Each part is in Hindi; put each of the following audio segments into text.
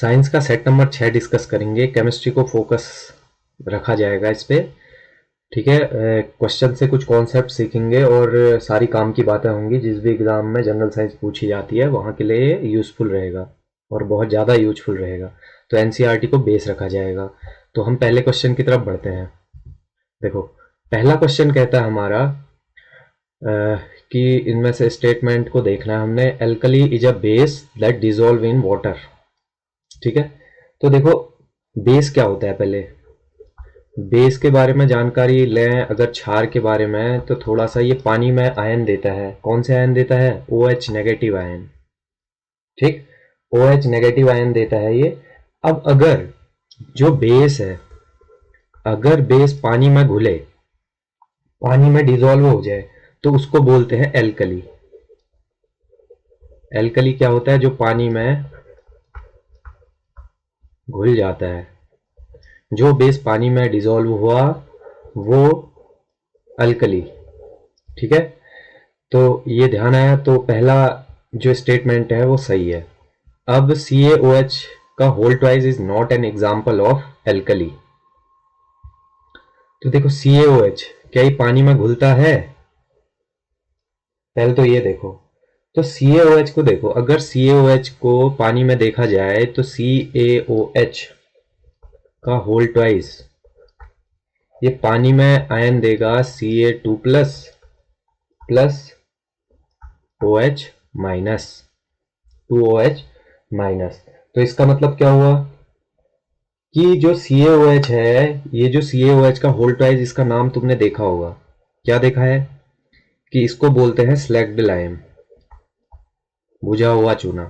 साइंस का सेट नंबर 6 डिस्कस करेंगे। केमिस्ट्री को फोकस रखा जाएगा इस पे। ठीक है, क्वेश्चन से कुछ कॉन्सेप्ट सीखेंगे और सारी काम की बातें होंगी। जिस भी एग्जाम में जनरल साइंस पूछी जाती है वहाँ के लिए यूज़फुल रहेगा और बहुत ज़्यादा यूजफुल रहेगा। तो एनसीईआरटी को बेस रखा जाएगा। तो हम पहले क्वेश्चन की तरफ बढ़ते हैं। देखो, पहला क्वेश्चन कहता है हमारा कि इनमें से स्टेटमेंट को देखना है हमने। Alkali is a base that dissolve in water. ठीक है, तो देखो बेस क्या होता है। पहले बेस के बारे में जानकारी लें अगर क्षार के बारे में, तो थोड़ा सा ये पानी में आयन देता है। कौन से आयन देता है? OH negative ion. ठीक, OH नेगेटिव आयन देता है ये। अब अगर जो बेस है, अगर बेस पानी में घुले, पानी में डिजोल्व हो जाए, तो उसको बोलते हैं एल्कली। एल्कली क्या होता है? जो पानी में घुल जाता है। जो बेस पानी में डिजोल्व हुआ वो अल्कली। ठीक है, तो ये ध्यान आया। तो पहला जो स्टेटमेंट है वो सही है। अब CaOH का whole twice is not an example of alkali. तो देखो CaOH क्या ये पानी में घुलता है? पहले तो ये देखो। तो CaOH को देखो, अगर CaOH को पानी में देखा जाए तो CaOH का होल ट्वाइस ये पानी में आयन देगा Ca2 plus plus OH minus 2OH minus. तो इसका मतलब क्या हुआ कि जो CaOH है, ये जो CaOH का होल ट्वाइस, इसका नाम तुमने देखा होगा। क्या देखा है? कि इसको बोलते हैं स्लैग्ड लाइम, बुझा हुआ चूना।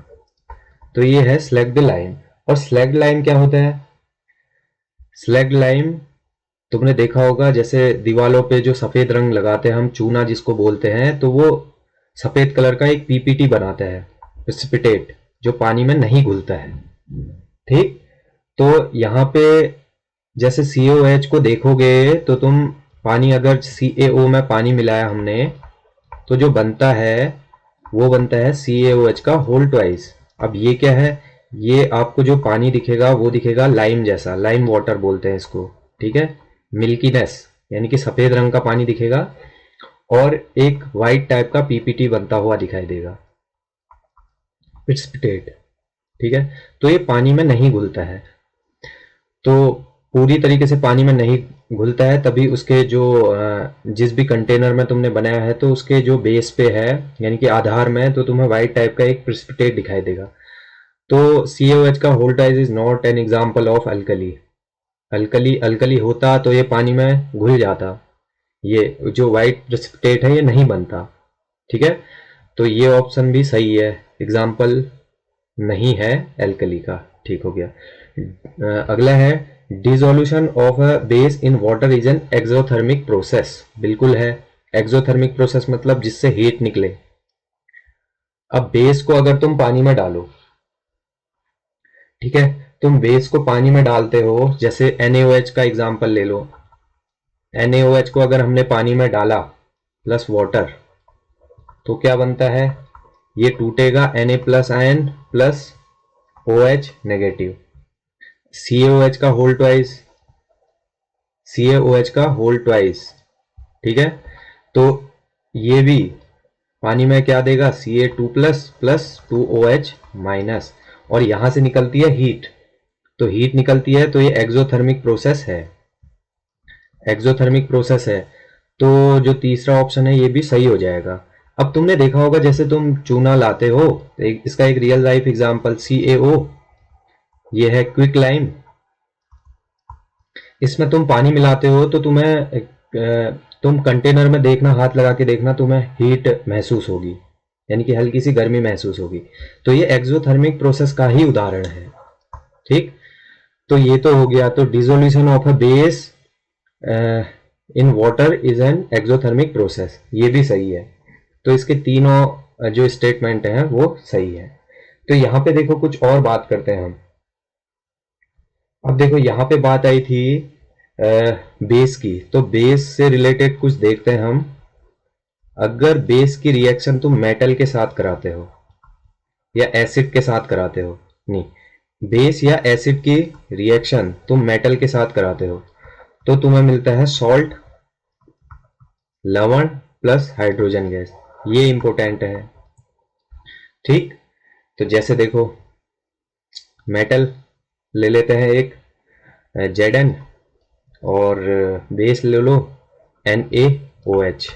तो ये है स्लैग्ड लाइम। और स्लैग्ड लाइम क्या होता है? स्लैग्ड लाइम तुमने देखा होगा, जैसे दीवालों पे जो सफेद रंग लगाते हैं हम, चूना जिसको बोलते हैं, तो वो सफेद कलर का एक पीपीटी बनाता है, प्रेसिपिटेट, जो पानी में नहीं घुलता है। ठीक, तो यहाँ पे जैसे CaOH को देखोगे तो तुम पानी, अगर CaO में पानी मिलाया हमने, तो जो बनता है वो बनता है CaOH का होल ट्वाइस। अब ये क्या है? ये आपको जो पानी दिखेगा वो दिखेगा लाइम जैसा, लाइम वाटर बोलते हैं इसको। ठीक है, मिल्कीनेस यानी कि सफेद रंग का पानी दिखेगा और एक वाइट टाइप का पीपीटी बनता हुआ दिखाई देगा, प्रेसिपिटेट। ठीक है, तो ये पानी में नहीं घुलता है। तो पूरी तरीके से पानी में नहीं घुलता है, तभी उसके जो जिस भी कंटेनर में तुमने बनाया है, तो उसके जो बेस पे है यानी कि आधार में, तो तुम्हें वाइट टाइप का एक प्रेसिपिटेट दिखाई देगा। तो CaOH का whole twice is not an example of alkali. Alkali alkali होता तो ये पानी में घुल जाता, ये जो वाइट प्रेसिपिटेट है ये नहीं बनता। ठीक है, तो ये ऑप्शन भी सही है, एग्जाम्पल नहीं है एल्कली का। ठीक हो गया। अगला है, dissolution of a base in water is an exothermic process. बिल्कुल है, एक्सोथर्मिक प्रोसेस मतलब जिससे हीट निकले। अब बेस को अगर तुम पानी में डालो, ठीक है, तुम बेस को पानी में डालते हो, जैसे NaOH का एग्जाम्पल ले लो। NaOH को अगर हमने पानी में डाला प्लस वाटर, तो क्या बनता है? ये टूटेगा, Na plus ion plus OH negative. CaOH का होल ट्वाइस, CaOH का होल ट्वाइस। ठीक है, तो ये भी पानी में क्या देगा? Ca2 plus plus 2OH minus. और यहां से निकलती है हीट, तो हीट निकलती है, तो ये एक्सोथर्मिक प्रोसेस है। एक्सोथर्मिक प्रोसेस है, तो जो तीसरा ऑप्शन है ये भी सही हो जाएगा। अब तुमने देखा होगा, जैसे तुम चूना लाते हो, तो इसका एक रियल लाइफ एग्जांपल CaO, ये है क्विक लाइम। इसमें तुम पानी मिलाते हो तो तुम कंटेनर में देखना, हाथ लगा के देखना, तुम्हें हीट महसूस होगी, यानी कि हल्की सी गर्मी महसूस होगी। तो ये एक्सोथर्मिक प्रोसेस का ही उदाहरण है। ठीक, तो ये तो हो गया। तो dissolution of a base in water is an exothermic process, ये भी सही है। तो इसके तीनों जो स्टेटमेंट हैं वो सही है। तो यहां पे देखो कुछ और बात करते हैं हम। अब देखो यहाँ पे बात आई थी बेस की, तो बेस से रिलेटेड कुछ देखते हैं हम। अगर बेस की रिएक्शन तुम मेटल के साथ कराते हो या एसिड के साथ कराते हो, नहीं, बेस या एसिड की रिएक्शन तुम मेटल के साथ कराते हो तो तुम्हें मिलता है सॉल्ट, लवण प्लस हाइड्रोजन गैस। ये इंपॉर्टेंट है। ठीक, तो जैसे देखो मेटल ले लेते हैं एक Zn और बेस ले लो NaOH,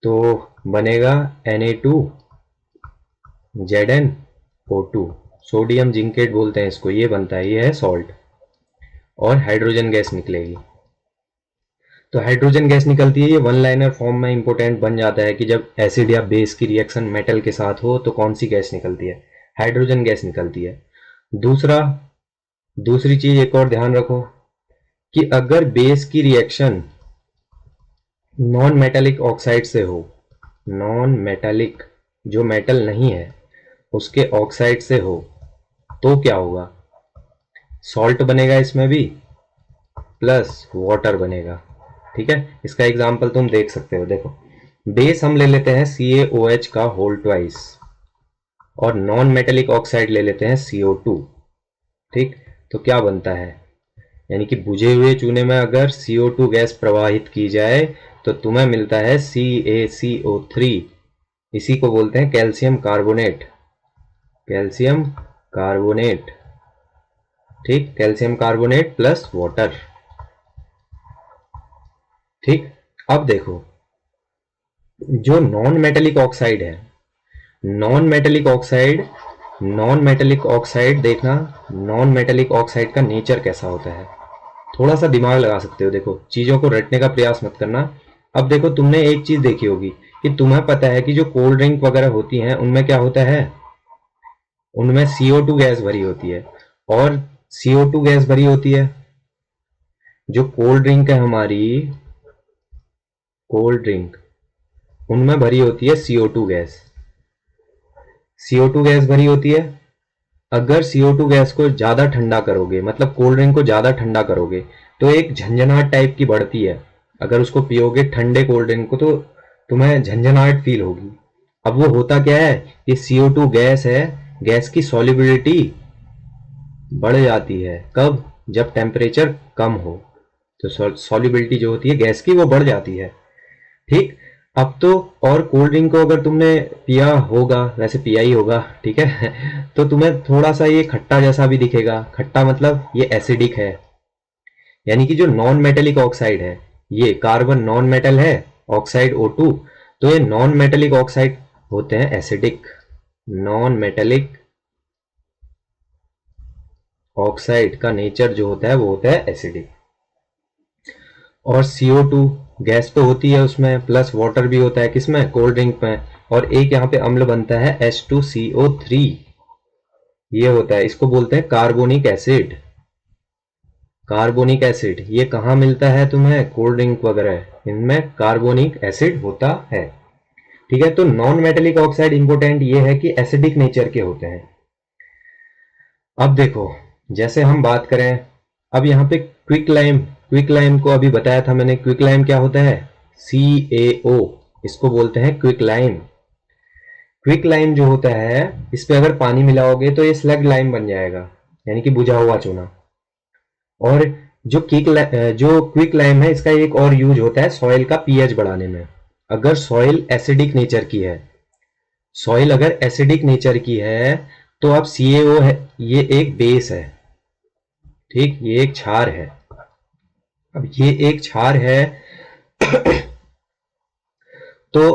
तो बनेगा Na2ZnO2, सोडियम जिंकेट बोलते हैं इसको, ये बनता है, ये है सॉल्ट। और हाइड्रोजन गैस निकलेगी। तो हाइड्रोजन गैस निकलती है, ये वन लाइनर फॉर्म में इंपॉर्टेंट बन जाता है कि जब एसिड या बेस की रिएक्शन मेटल के साथ हो तो कौन सी गैस निकलती है, हाइड्रोजन गैस निकलती है। दूसरी चीज एक और ध्यान रखो कि अगर बेस की रिएक्शन नॉन मेटालिक ऑक्साइड से हो, नॉन मेटालिक जो मेटल नहीं है उसके ऑक्साइड से हो, तो क्या होगा, सॉल्ट बनेगा इसमें भी प्लस वाटर बनेगा। ठीक है, इसका एग्जांपल तुम देख सकते हो। देखो बेस हम ले लेते हैं CaOH का होल ट्वाइस और नॉन मेटेलिक ऑक्साइड ले लेते हैं CO2। ठीक, तो क्या बनता है, यानी कि बुझे हुए चूने में अगर CO2 गैस प्रवाहित की जाए तो तुम्हें मिलता है CaCO3। इसी को बोलते हैं कैल्शियम कार्बोनेट, कैल्शियम कार्बोनेट। ठीक, कैल्शियम कार्बोनेट प्लस वाटर। ठीक, अब देखो जो नॉन मेटेलिक ऑक्साइड है, non metallic oxide, non metallic oxide देखना, नॉन मेटेलिक ऑक्साइड का नेचर कैसा होता है, थोड़ा सा दिमाग लगा सकते हो। देखो चीजों को रटने का प्रयास मत करना। अब देखो तुमने एक चीज देखी होगी कि तुम्हें पता है कि जो कोल्ड ड्रिंक वगैरह होती हैं उनमें क्या होता है, उनमें CO2 गैस भरी होती है, और CO2 गैस भरी होती है। जो कोल्ड ड्रिंक है हमारी, कोल्ड ड्रिंक, उनमें भरी होती है CO2 गैस, CO2 गैस भरी होती है। अगर CO2 गैस को ज्यादा ठंडा करोगे, मतलब कोल्ड ड्रिंक को ज्यादा ठंडा करोगे, तो एक झंझनाहट टाइप की बढ़ती है। अगर उसको पियोगे ठंडे कोल्ड ड्रिंक को तो तुम्हें झंझनाहट फील होगी। अब वो होता क्या है, ये CO2 गैस है, गैस की सॉल्युबिलिटी बढ़ जाती है। कब, जब टेम्परेचर कम हो तो सॉल्युबिलिटी जो होती है गैस की वो बढ़ जाती है। ठीक, अब तो और कोल्ड ड्रिंक को अगर तुमने पिया होगा, वैसे पिया ही होगा, ठीक है तो तुम्हें थोड़ा सा ये खट्टा जैसा भी दिखेगा। खट्टा मतलब ये एसिडिक है, यानी कि जो नॉन मेटेलिक ऑक्साइड है, ये कार्बन नॉन मेटल है, ऑक्साइड O2, तो ये नॉन मेटेलिक ऑक्साइड होते हैं एसिडिक। नॉन मेटेलिक ऑक्साइड का नेचर जो होता है वो होता है एसिडिक। और CO2 गैस तो होती है उसमें, प्लस वाटर भी होता है किसमें, कोल्ड ड्रिंक में। और एक यहाँ पे अम्ल बनता है H2CO3, ये होता है, इसको बोलते हैं कार्बोनिक एसिड। कार्बोनिक एसिड ये कहाँ मिलता है तुम्हें, कोल्ड ड्रिंक वगैरह, इनमें कार्बोनिक एसिड होता है। ठीक है, तो नॉन मेटेलिक ऑक्साइड इंपोर्टेंट ये है कि एसिडिक नेचर के होते हैं। अब देखो जैसे हम बात करें, अब यहाँ पे क्विक लाइम, क्विक लाइम को अभी बताया था मैंने, क्विक लाइम क्या होता है, CaO, इसको बोलते हैं क्विक लाइम। क्विक लाइम जो होता है इस पे अगर पानी मिलाओगे तो ये स्लग लाइम बन जाएगा, यानी कि बुझा हुआ चूना। और जो क्विक लाइम है इसका एक और यूज होता है सॉइल का पीएच बढ़ाने में। अगर सॉइल एसिडिक नेचर की है, सॉइल अगर एसिडिक नेचर की है तो अब CaO है, ये एक बेस है। ठीक, ये एक क्षार है। अब ये एक क्षार है तो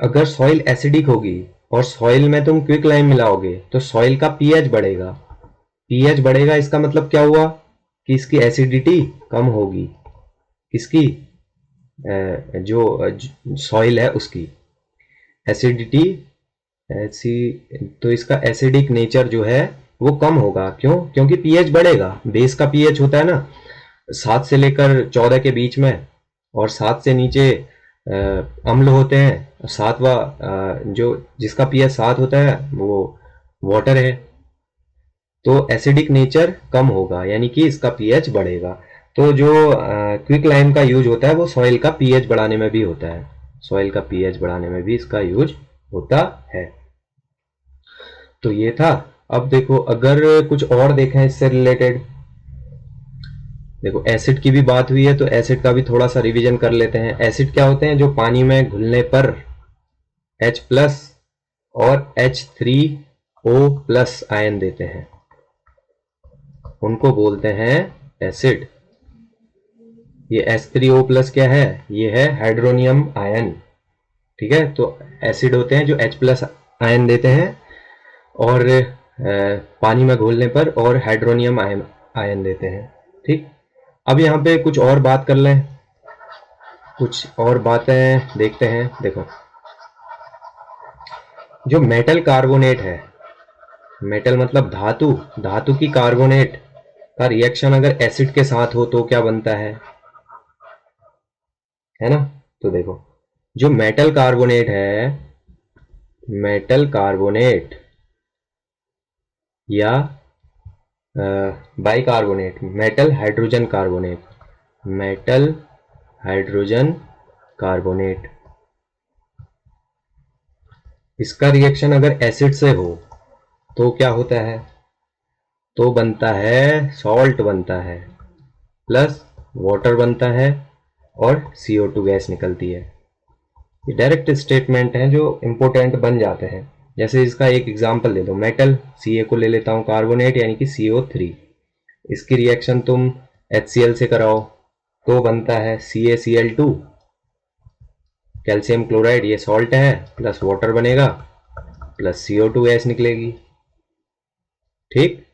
अगर सॉइल एसिडिक होगी और सॉइल में तुम क्विक लाइम मिलाओगे तो सॉइल का पीएच बढ़ेगा। पीएच बढ़ेगा इसका मतलब क्या हुआ कि इसकी एसिडिटी कम होगी, किसकी, जो सॉइल है उसकी एसिडिटी, ऐसी, तो इसका एसिडिक नेचर जो है वो कम होगा। क्यों, क्योंकि पीएच बढ़ेगा। बेस का पीएच होता है ना 7 से लेकर 14 के बीच में, और 7 से नीचे अम्ल होते हैं, 7वां जो जिसका पीएच 7 होता है वो वाटर है, तो एसिडिक नेचर कम होगा, यानी कि इसका पीएच बढ़ेगा। तो जो क्विक लाइम का यूज होता है वो सॉइल का पीएच बढ़ाने में भी होता है, सॉइल का पीएच बढ़ाने में भी इसका यूज होता है। तो ये था अब देखो अगर कुछ और देखें इससे रिलेटेड, देखो एसिड की भी बात हुई है तो एसिड का भी थोड़ा सा रिवीजन कर लेते हैं। एसिड क्या होते हैं? जो पानी में घुलने पर H प्लस और H3O प्लस आयन देते हैं, उनको बोलते हैं एसिड। ये H3O प्लस क्या है? ये है हाइड्रोनियम आयन। ठीक है, तो एसिड होते हैं जो H प्लस आयन देते हैं और पानी में घोलने पर और हाइड्रोनियम आयन देते हैं। ठीक, अब यहाँ पे कुछ और बात कर लें, कुछ और बातें देखते हैं। देखो जो मेटल कार्बोनेट है, मेटल मतलब धातु, धातु की कार्बोनेट का रिएक्शन अगर एसिड के साथ हो तो क्या बनता है ना? तो देखो जो मेटल कार्बोनेट है, मेटल कार्बोनेट या bicarbonate, metal hydrogen carbonate, metal hydrogen carbonate, इसका रिएक्शन अगर एसिड से हो तो क्या होता है? तो बनता है सॉल्ट बनता है, प्लस वाटर बनता है और CO2 गैस निकलती है। ये डायरेक्ट स्टेटमेंट हैं जो इंपॉर्टेंट बन जाते हैं। जैसे इसका एक एग्जांपल दे दो, मेटल Ca को ले लेता हूँ कार्बोनेट यानी कि CO3, इसकी रिएक्शन तुम HCl से कराओ तो बनता है CaCl2, कैल्शियम क्लोराइड, ये सॉल्ट है, प्लस वाटर बनेगा, प्लस CO2 गैस निकलेगी। ठीक,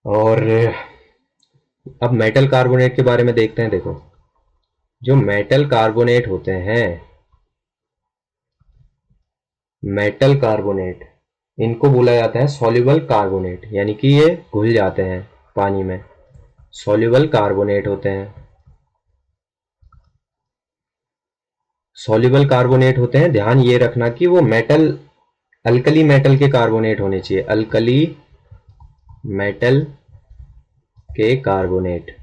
और अब मेटल कार्बोनेट के बारे में देखते हैं। देखो जो मेटल कार्बोनेट होते हैं, मेटल कार्बोनेट, इनको बोला जाता है सॉल्युबल कार्बोनेट, यानी कि ये घुल जाते हैं पानी में, सॉल्युबल कार्बोनेट होते हैं। सॉल्युबल कार्बोनेट होते हैं, ध्यान ये रखना कि वो मेटल, अल्कली मेटल के कार्बोनेट होने चाहिए, अल्कली मेटल के कार्बोनेट।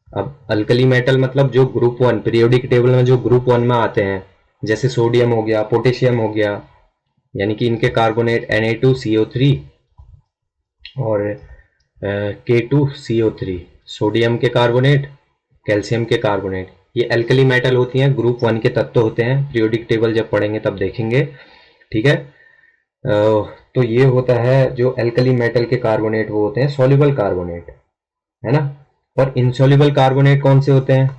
अब अल्कली मेटल मतलब जो ग्रुप 1 पीरियोडिक टेबल में जो ग्रुप 1 में आते हैं, जैसे सोडियम हो गया, पोटेशियम हो गया, यानी कि इनके कार्बोनेट Na2CO3 और K2CO3, सोडियम के कार्बोनेट, कैल्शियम के कार्बोनेट, ये अल्कली मेटल होती हैं, ग्रुप 1 के तत्व होते हैं। पीरियोडिक टेबल जब पढ़ेंगे तब देखेंगे। ठीक है, तो ये होता है जो अल्कली मेटल के कार्बोनेट, वो होते हैं सॉल्युबल कार्बोनेट, है ना। और इनसॉल्युबल कार्बोनेट कौन से होते हैं?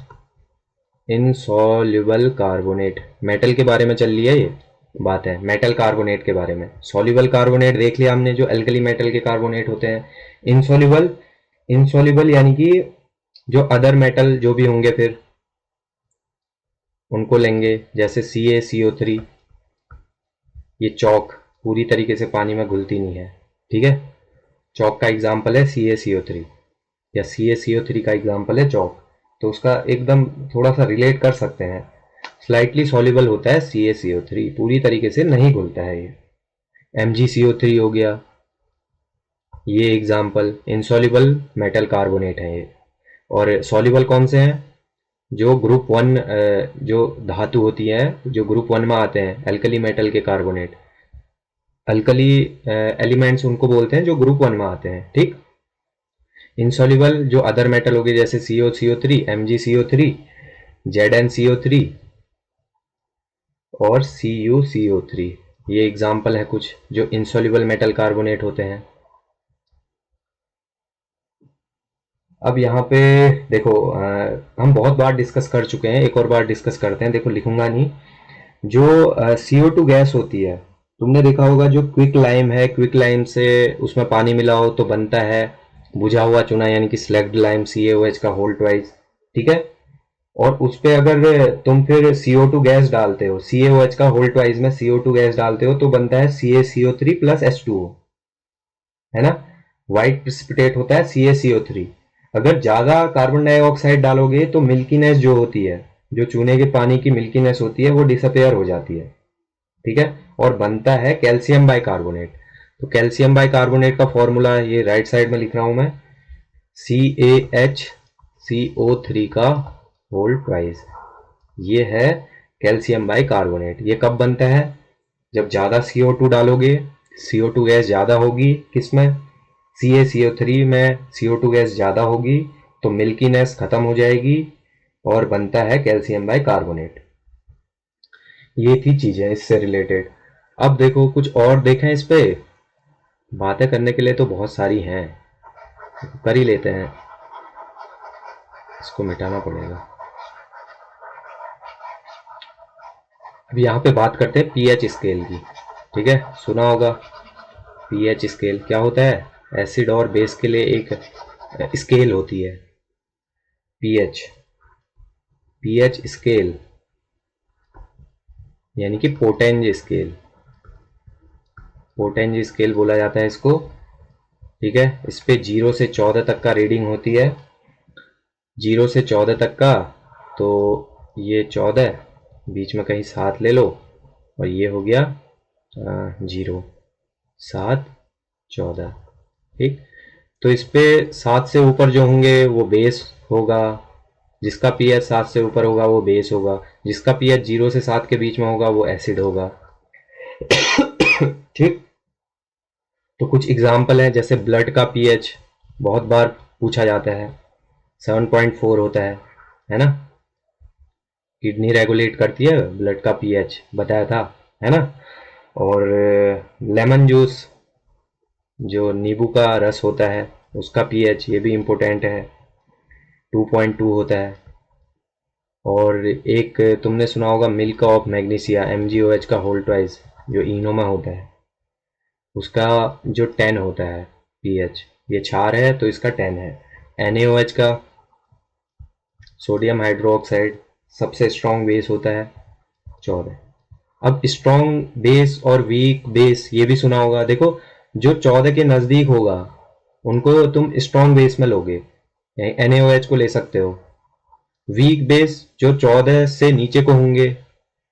इनसॉल्युबल कार्बोनेट, मेटल के बारे में चल रही है ये बात, है मेटल कार्बोनेट के बारे में। सॉल्युबल कार्बोनेट देख लिया हमने, जो अल्कली मेटल के कार्बोनेट होते हैं। इनसॉल्युबल, इनसॉल्युबल यानी कि जो अदर मेटल जो भी होंगे फिर उनको लेंगे, जैसे CaCO3, ये चौक पूरी तरीके से पानी में घुलती नहीं है। ठीक है, चौक का एग्जाम्पल है CaCO3, या CaCO3 का एग्जाम्पल है चौक, तो उसका एकदम थोड़ा सा रिलेट कर सकते हैं। स्लाइटली सॉल्युबल होता है CaCO3, पूरी तरीके से नहीं घुलता है ये। MgCO3 हो गया, ये एग्जाम्पल इनसॉल्युबल मेटल कार्बोनेट है ये। और सॉल्युबल कौन से हैं? जो ग्रुप 1 जो धातु होती है, जो ग्रुप 1 में आते हैं, अल्कली मेटल के कार्बोनेट, अल्कली एलिमेंट्स उनको बोलते हैं जो ग्रुप 1 में आते हैं। ठीक, इनसॉल्युबल जो अदर मेटल हो गए, जैसे CO3, MgCO3, ZnCO3 और CuCO3, ये एग्जाम्पल है कुछ जो इनसॉल्युबल मेटल कार्बोनेट होते हैं। अब यहाँ पे देखो हम बहुत बार डिस्कस कर चुके हैं, एक और बार डिस्कस करते हैं। देखो लिखूंगा नहीं, जो CO2 गैस होती है, तुमने देखा होगा जो क्विक लाइम है, क्विक लाइम से उसमें पानी मिला हो तो बनता है बुझा हुआ चूना, यानी कि स्लैग्ड लाइम, CaOH का होल ट्वाइस। ठीक है, और उस पे अगर तुम फिर CO2 गैस डालते हो, CaOH का होल ट्वाइस में CO2 गैस डालते हो तो बनता है CaCO3 प्लस H2O, है ना। व्हाइट प्रेसिपिटेट होता है CaCO3। अगर ज्यादा कार्बन डाइऑक्साइड डालोगे तो मिल्कीनेस जो होती है, जो चूने के पानी की मिल्कीनेस होती है, वो डिसअपेयर हो जाती है। ठीक है, और बनता है कैल्शियम बाइकार्बोनेट। तो कैल्शियम बाइकार्बोनेट का फॉर्मूला ये राइट साइड में लिख रहा हूं मैं, CaHCO3 का होल ट्वाइस, ये है कैल्शियम बाइकार्बोनेट। ये कब बनता है? जब ज़्यादा CO2 डालोगे, CO2 गैस ज़्यादा होगी किसमें, CaCO3 में CO2 गैस ज़्यादा होगी तो मिल्कीनेस ख़त्म हो जाएगी और बनता है कैल्शियम बाई कार्बोनेट। ये थी चीज़ें इससे रिलेटेड। अब देखो कुछ और देखें, इस पे बातें करने के लिए तो बहुत सारी हैं, कर ही लेते हैं। इसको मिटाना पड़ेगा। अब यहाँ पे बात करते हैं पीएच स्केल की। ठीक है, सुना होगा पीएच स्केल क्या होता है। एसिड और बेस के लिए एक स्केल होती है पीएच। पीएच स्केल यानी कि पोटेंज स्केल, पोटेंज स्केल बोला जाता है इसको। ठीक है, इस पे 0 से 14 तक का रीडिंग होती है, 0 से 14 तक का। तो ये 14, बीच में कहीं 7 ले लो और ये हो गया 0, 7, 14। ठीक, तो इस पे 7 से ऊपर जो होंगे वो बेस होगा, जिसका पीएच 7 से ऊपर होगा वो बेस होगा, जिसका पीएच 0 से 7 के बीच में होगा वो एसिड होगा। ठीक, तो कुछ एग्जाम्पल हैं, जैसे ब्लड का पीएच बहुत बार पूछा जाता है, 7.4 होता है ना। किडनी रेगुलेट करती है, ब्लड का पीएच बताया था, है ना। और लेमन जूस, जो नींबू का रस होता है, उसका पीएच ये भी इम्पोर्टेंट है, 2.2 होता है। और एक तुमने सुना होगा मिल्क ऑफ मैग्नीशिया, MgOH का होल ट्वाइस, जो इनो में होता है, उसका जो 10 होता है पीएच। ये क्षार है तो इसका 10 है। NaOH का, सोडियम हाइड्रोक्साइड, सबसे स्ट्रॉन्ग बेस होता है, 14। अब स्ट्रॉन्ग बेस और वीक बेस ये भी सुना होगा। देखो, जो 14 के नज़दीक होगा उनको तुम स्ट्रॉन्ग बेस में लोगे, NaOH को ले सकते हो। वीक बेस जो 14 से नीचे को होंगे,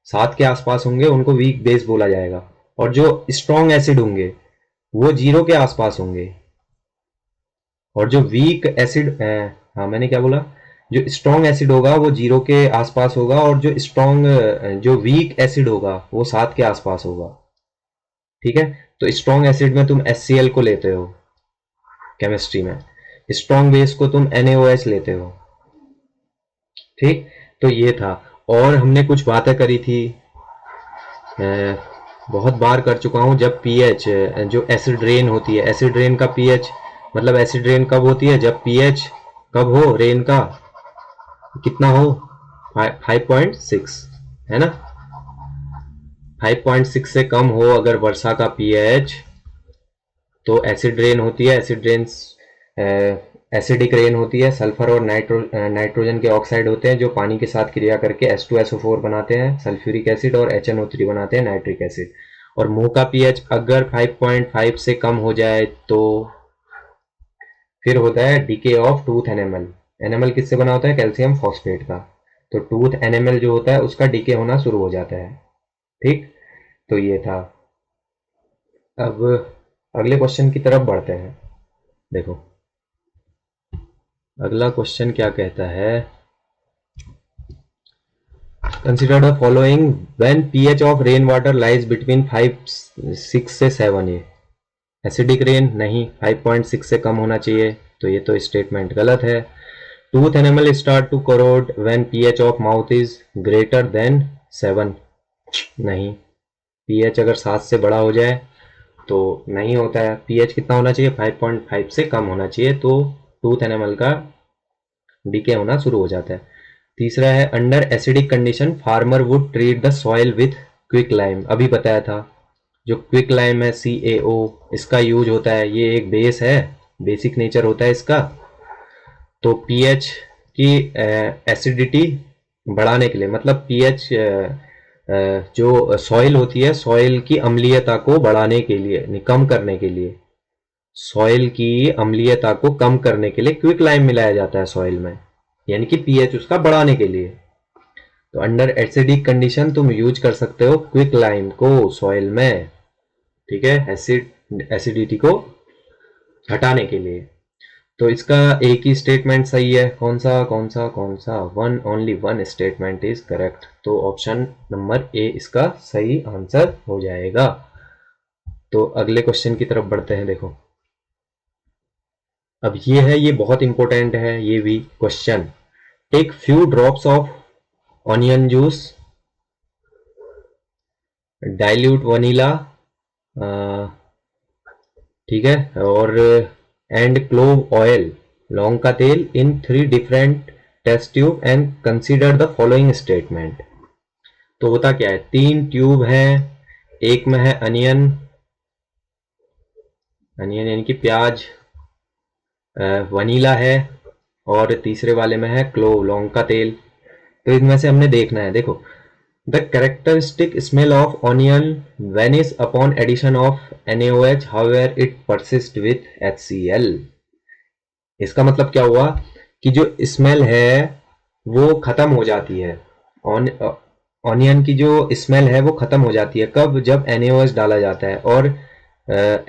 7 के आसपास होंगे, उनको वीक बेस बोला जाएगा। और जो स्ट्रॉन्ग एसिड होंगे वो 0 के आसपास होंगे। और जो वीक एसिड, हाँ मैंने क्या बोला, जो स्ट्रॉन्ग एसिड होगा वो 0 के आसपास होगा, और जो वीक एसिड होगा वो 7 के आसपास होगा। ठीक है, तो स्ट्रॉन्ग एसिड में तुम HCl को लेते हो केमिस्ट्री में, स्ट्रॉन्ग बेस को तुम NaOH लेते हो। ठीक, तो ये था। और हमने कुछ बातें करी थी, बहुत बार कर चुका हूँ, जब पीएच, जो एसिड रेन होती है, एसिड रेन का पीएच, मतलब एसिड रेन कब होती है, जब पीएच कब हो रेन का, कितना हो, 5.6, है ना। 5.6 से कम हो अगर वर्षा का पीएच तो एसिड रेन होती है। एसिड रेन एसिडिक रेन होती है। सल्फर और नाइट्रोजन के ऑक्साइड होते हैं जो पानी के साथ क्रिया करके H2SO4 बनाते हैं, सल्फ्यूरिक एसिड, और HNO3 बनाते हैं, नाइट्रिक एसिड। और मुंह का पीएच अगर 5.5 से कम हो जाए तो फिर होता है DK of tooth enamel. Enamel किससे बना होता है, कैल्शियम फॉस्फेट का। तो टूथ एनेमल जो होता है उसका डीके होना शुरू हो जाता है। ठीक, तो ये था। अब अगले क्वेश्चन की तरफ बढ़ते हैं। देखो अगला क्वेश्चन क्या कहता है, consider the following when pH of rain water lies between 5.6 से 7। ये एसिडिक रेन नहीं, 5.6 से कम होना चाहिए, तो ये तो स्टेटमेंट गलत है। Tooth enamel start to corrode when pH of mouth is greater than 7, नहीं। पीएच अगर 7 से बड़ा हो जाए तो नहीं होता है। पीएच कितना होना चाहिए, 5.5 से कम होना चाहिए, तो टूथ एनिमल का डीके होना शुरू हो जाता है। तीसरा है under acidic condition farmer would treat the soil with quick lime, अभी बताया था। जो क्विक लाइम है CaO, इसका यूज होता है, ये एक बेस है, बेसिक नेचर होता है इसका। तो पीएच की एसिडिटी बढ़ाने के लिए, मतलब पीएच जो सॉइल होती है, सॉइल की अम्लीयता को बढ़ाने के लिए, कम करने के लिए, सॉइल की अम्लीयता को कम करने के लिए क्विक लाइम मिलाया जाता है सॉइल में, यानी कि पीएच उसका बढ़ाने के लिए। तो अंडर एसिडिक कंडीशन तुम यूज कर सकते हो क्विक लाइम को सॉइल में। ठीक है, एसिडिटी को हटाने के लिए। तो इसका एक ही स्टेटमेंट सही है। कौन सा कौन सा कौन सा? One, only one statement is correct. तो ऑप्शन नंबर ए इसका सही आंसर हो जाएगा। तो अगले क्वेश्चन की तरफ बढ़ते हैं। देखो अब ये है, ये बहुत इंपॉर्टेंट है ये भी question. Take few drops of onion juice, dilute vanilla, ठीक है, और एंड क्लोव ऑयल, लौंग का तेल, in 3 different test tube and consider the following statement. तो होता क्या है, 3 ट्यूब है, एक में है अनियन, अनियन यानी कि प्याज, वनीला है, और तीसरे वाले में है क्लोव, लौंग का तेल। तो इनमें से हमने देखना है। देखो, the characteristic smell of onion vanish upon addition of NaOH, however it persist with HCl। इसका मतलब क्या हुआ कि जो स्मेल है वो खत्म हो जाती है। ऑनियन की जो स्मेल है वो खत्म हो जाती है कब? जब NaOH डाला जाता है, और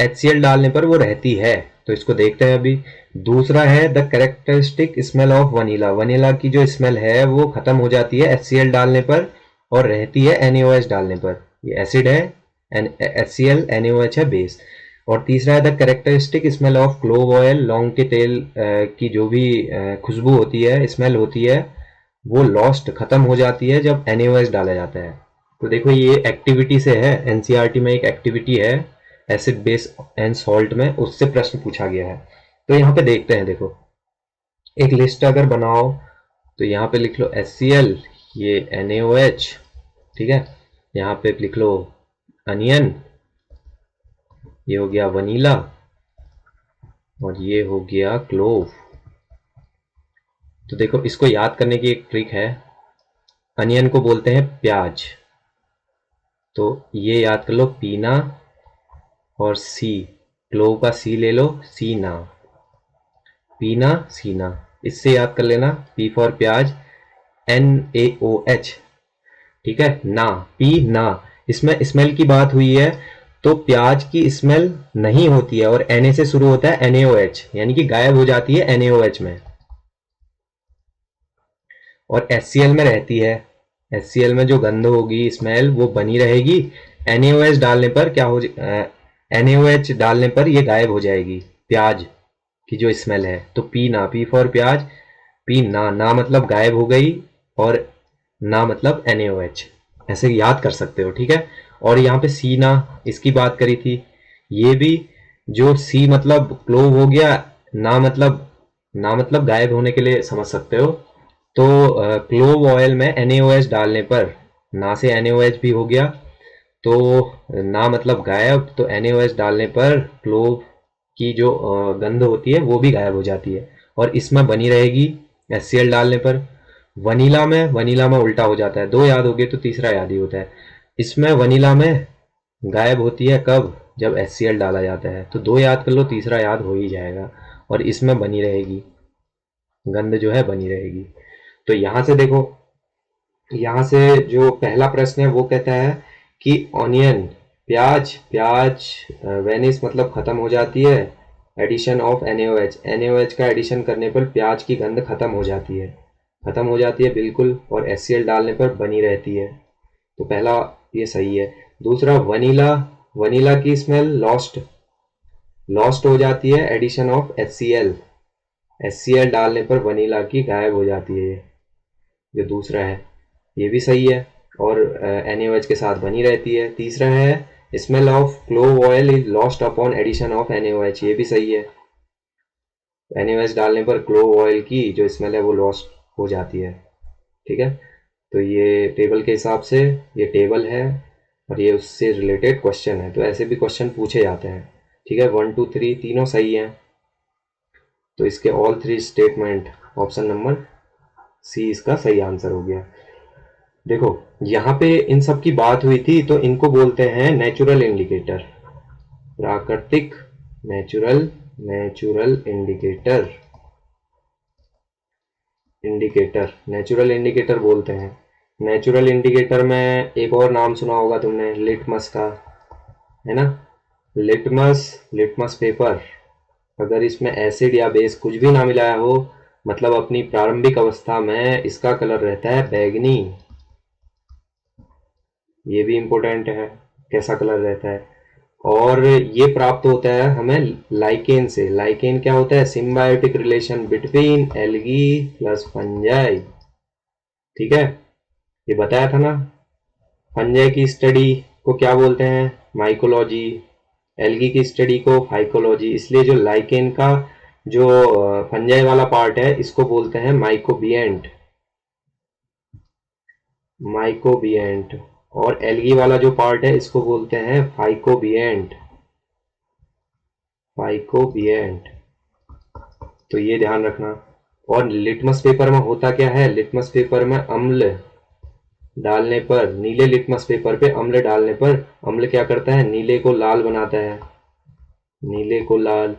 HCl डालने पर वो रहती है। तो इसको देखते हैं अभी। दूसरा है the characteristic smell of vanilla, vanilla की जो स्मेल है वो खत्म हो जाती है HCl डालने पर और रहती है NaOH डालने पर। ये एसिड है, HCl, NaOH है बेस। और तीसरा है the characteristic smell of clove oil, लौंग के तेल की जो भी खुशबू होती है, स्मेल होती है, वो लॉस्ट खत्म हो जाती है जब NaOH डाला जाता है। तो देखो ये एक्टिविटी से है, NCERT में एक एक्टिविटी है एसिड बेस एंड सॉल्ट में, उससे प्रश्न पूछा गया है। तो यहाँ पे देखते हैं। देखो एक लिस्ट अगर बनाओ तो यहाँ पे लिख लो HCl, ये NaOH, ठीक है, यहाँ पे लिख लो अनियन, ये हो गया वनीला, और ये हो गया क्लोव। तो देखो इसको याद करने की एक ट्रिक है। अनियन को बोलते हैं प्याज, तो ये याद कर लो पीना, और सी, क्लोव का सी ले लो, सीना, पीना सीना, इससे याद कर लेना। पी फॉर प्याज, NaOH, ठीक है ना, पी ना। इसमें स्मेल की बात हुई है तो प्याज की स्मेल नहीं होती है, और Na से शुरू होता है NaOH, यानी कि गायब हो जाती है NaOH में, और HCl में रहती है। HCl में जो गंध होगी, स्मेल, वो बनी रहेगी। NaOH डालने पर क्या हो NaOH डालने पर ये गायब हो जाएगी प्याज की जो स्मेल है। तो पी ना, पी फॉर प्याज, पी ना, ना मतलब गायब हो गई, और ना मतलब NaOH, ऐसे याद कर सकते हो, ठीक है। और यहाँ पे सी ना, इसकी बात करी थी। ये भी जो सी मतलब क्लोव हो गया, ना मतलब, ना मतलब गायब होने के लिए समझ सकते हो। तो क्लोव ऑयल में NaOH डालने पर ना से NaOH भी हो गया, तो ना मतलब गायब, तो NaOH डालने पर क्लोव की जो गंध होती है वो भी गायब हो जाती है, और इसमें बनी रहेगी HCl डालने पर। वनीला में उल्टा हो जाता है, दो याद हो गए तो तीसरा याद ही होता है। इसमें वनीला में गायब होती है कब? जब HCl डाला जाता है। तो दो याद कर लो, तीसरा याद हो ही जाएगा, और इसमें बनी रहेगी गंध, जो है बनी रहेगी। तो यहां से देखो, यहां से जो पहला प्रश्न है वो कहता है कि ऑनियन, प्याज, प्याज वेनिस मतलब खत्म हो जाती है, एडिशन ऑफ NaOH, NaOH का एडिशन करने पर प्याज की गंध खत्म हो जाती है, खत्म हो जाती है बिल्कुल, और HCl डालने पर बनी रहती है। तो पहला ये सही है। दूसरा वनीला, वनीला की स्मेल लॉस्ट, लॉस्ट हो जाती है एडिशन ऑफ HCl, HCl डालने पर वनीला की गायब हो जाती है। जो दूसरा है ये भी सही है, और NaOH के साथ बनी रहती है। तीसरा है smell of clove oil is lost upon addition of NaOH, ये भी सही है। NaOH डालने पर क्लोव ऑयल की जो स्मेल है वो लॉस्ट हो जाती है, ठीक है। तो ये टेबल के हिसाब से ये टेबल है, और ये उससे रिलेटेड क्वेश्चन है। तो ऐसे भी क्वेश्चन पूछे जाते हैं, ठीक है। 1 2 3 तीनों सही हैं, तो इसके all 3 statement, option number C इसका सही आंसर हो गया। देखो यहाँ पे इन सब की बात हुई थी, तो इनको बोलते हैं नेचुरल इंडिकेटर, प्राकृतिक, natural, natural indicator, indicator, natural indicator बोलते हैं। नेचुरल इंडिकेटर में एक और नाम सुना होगा तुमने, लिटमस का, है ना, लिटमस, लिटमस पेपर, अगर इसमें एसिड या बेस कुछ भी ना मिलाया हो, मतलब अपनी प्रारंभिक अवस्था में इसका कलर रहता है बैंगनी। ये भी इंपॉर्टेंट है, कैसा कलर रहता है। और ये प्राप्त होता है हमें लाइकेन से। लाइकेन क्या होता है? Symbiotic relation between algae plus fungi. ठीक है, ये बताया था ना। फंजाई की स्टडी को क्या बोलते हैं? माइकोलॉजी। एल्गी की स्टडी को फाइकोलॉजी। इसलिए जो लाइकेन का जो फंजाई वाला पार्ट है इसको बोलते हैं माइकोबिएंट। माइकोबिएंट। और एल्गी वाला जो पार्ट है इसको बोलते हैं फाइकोबिएंट। फाइकोबिएंट। तो ये ध्यान रखना। और लिटमस पेपर में होता क्या है? लिटमस पेपर में अम्ल डालने पर, नीले लिटमस पेपर पे अम्ल डालने पर, अम्ल क्या करता है? नीले को लाल बनाता है। नीले को लाल,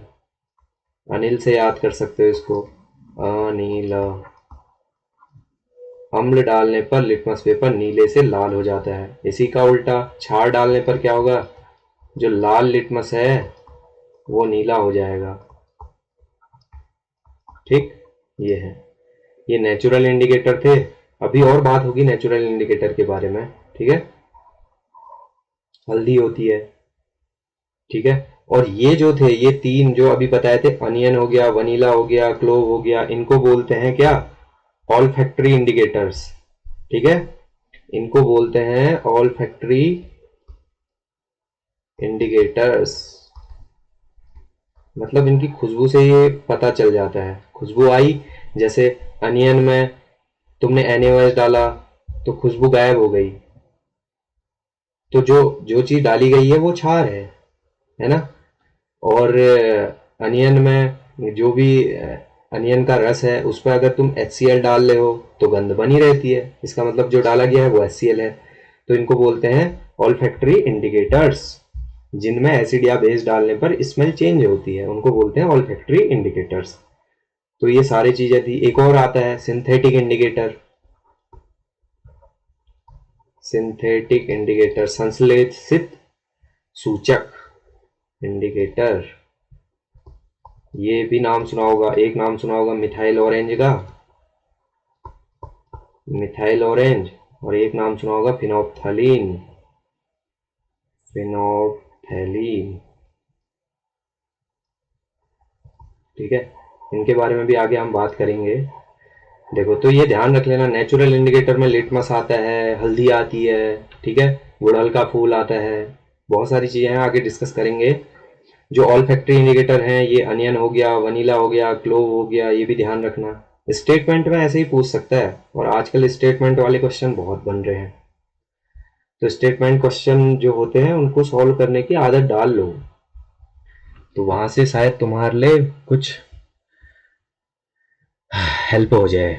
अनिल से याद कर सकते हो इसको, अनिल। अम्ल डालने पर लिटमस पेपर नीले से लाल हो जाता है। इसी का उल्टा क्षार डालने पर क्या होगा? जो लाल लिटमस है वो नीला हो जाएगा। ठीक, ये है, ये नेचुरल इंडिकेटर थे। अभी और बात होगी नेचुरल इंडिकेटर के बारे में। ठीक है, हल्दी होती है। ठीक है, और ये जो थे, ये तीन जो अभी बताए थे, अनियन हो गया, वनीला हो गया, क्लोव हो गया, इनको बोलते हैं क्या? All factory indicators. ठीक है, इनको बोलते हैं ऑल फैक्ट्री इंडिकेटर्स। मतलब इनकी खुशबू से ये पता चल जाता है। खुशबू आई, जैसे अनियन में तुमने NaOH डाला तो खुशबू गायब हो गई। तो जो जो चीज डाली गई है वो क्षार है ना। और अनियन में जो भी अनियन का रस है उस पर अगर तुम HCl डाल ले हो तो गंध बनी रहती है। इसका मतलब जो डाला गया है वो HCl है। तो इनको बोलते हैं ऑल फैक्ट्री इंडिकेटर्स। जिनमें एसिड या बेस डालने पर स्मेल चेंज होती है उनको बोलते हैं ऑल फैक्ट्री इंडिकेटर्स। तो ये सारी चीजें थी। एक और आता है सिंथेटिक इंडिकेटर। सिंथेटिक इंडिकेटर, संश्लेषित सूचक इंडिकेटर। ये भी नाम सुना होगा। एक नाम सुना होगा मिथाइल ऑरेंज का, मिथाइल ऑरेंज। और एक नाम सुना होगा फिनोप्थलीन, फिनोप्थलीन। ठीक है, इनके बारे में भी आगे हम बात करेंगे। देखो, तो ये ध्यान रख लेना, नेचुरल इंडिकेटर में लिटमस आता है, हल्दी आती है, ठीक है, गुड़हल का फूल आता है, बहुत सारी चीजें हैं, आगे डिस्कस करेंगे। जो ऑल फैक्ट्री इंडिकेटर हैं, ये अनियन हो गया, वनीला हो गया, क्लोव हो गया, ये भी ध्यान रखना। स्टेटमेंट में ऐसे ही पूछ सकता है, और आजकल स्टेटमेंट वाले क्वेश्चन बहुत बन रहे हैं। तो स्टेटमेंट क्वेश्चन जो होते हैं उनको सॉल्व करने की आदत डाल लो, तो वहां से शायद तुम्हारे लिए कुछ हेल्प हो जाए।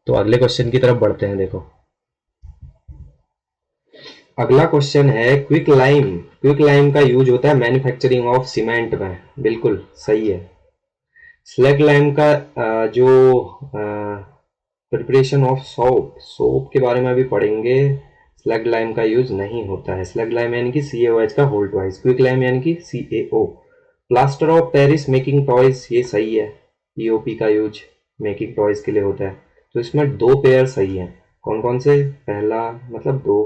तो अगले क्वेश्चन की तरफ बढ़ते हैं। देखो, अगला क्वेश्चन है क्विक लाइम। क्विक लाइम का यूज होता है मैन्युफैक्चरिंग ऑफ सीमेंट में। बिल्कुल सही है। स्लैग लाइम का जो प्रिपरेशन ऑफ सोप, सोप के बारे में भी पढ़ेंगे। स्लैग लाइम का यूज नहीं होता है। स्लैग लाइम यानी कि CaOH का होल्ड वाइज। क्विक लाइम यानी कि CaO। Plaster of Paris making toys, ये सही है। POP का यूज मेकिंग टॉयज के लिए होता है। तो इसमें दो पेयर सही हैं। कौन कौन से? पहला मतलब दो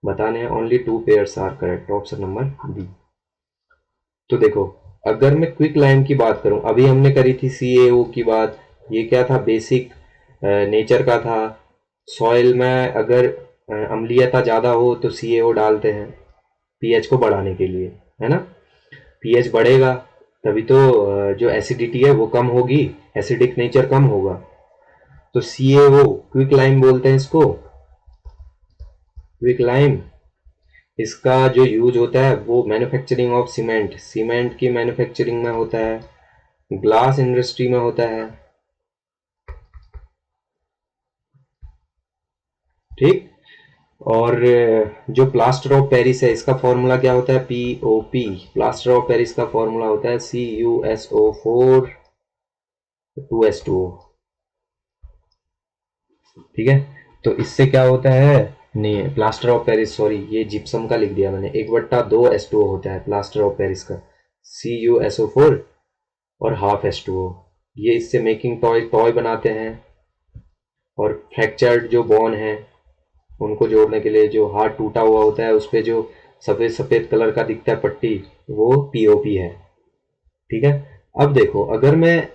बताने हैं। Only 2 pairs are correct. Option number B. तो देखो, अगर मैं क्विक लाइम की बात करूं, अभी हमने करी थी CaO की बात। ये क्या था? बेसिक नेचर का था। सॉइल में अगर अम्लीयता ज़्यादा हो तो CaO डालते हैं pH को बढ़ाने के लिए, है ना। pH बढ़ेगा तभी तो जो एसिडिटी है वो कम होगी, एसिडिक नेचर कम होगा। तो CaO, क्विक लाइम बोलते हैं इसको। क्विक लाइम, इसका जो यूज होता है वो मैन्युफैक्चरिंग ऑफ सीमेंट, सीमेंट की मैन्युफैक्चरिंग में होता है, ग्लास इंडस्ट्री में होता है। ठीक। और जो प्लास्टर ऑफ पेरिस है इसका फॉर्मूला क्या होता है? POP। प्लास्टर ऑफ पेरिस का फॉर्मूला होता है CuSO4 2S2O। ठीक है, तो इससे क्या होता है? नहीं, प्लास्टर ऑफ पेरिस, सॉरी, ये जिप्सम का लिख दिया मैंने। 1/2 H2O होता है प्लास्टर ऑफ पेरिस का, CuSO4 और हाफ H2O। ये इससे मेकिंग टॉय टॉय बनाते हैं। और फ्रैक्चर्ड जो बोन है उनको जोड़ने के लिए, जो हाथ टूटा हुआ होता है उस पे जो सफ़ेद सफ़ेद कलर का दिखता है पट्टी, वो पीओपी है। ठीक है। अब देखो, अगर मैं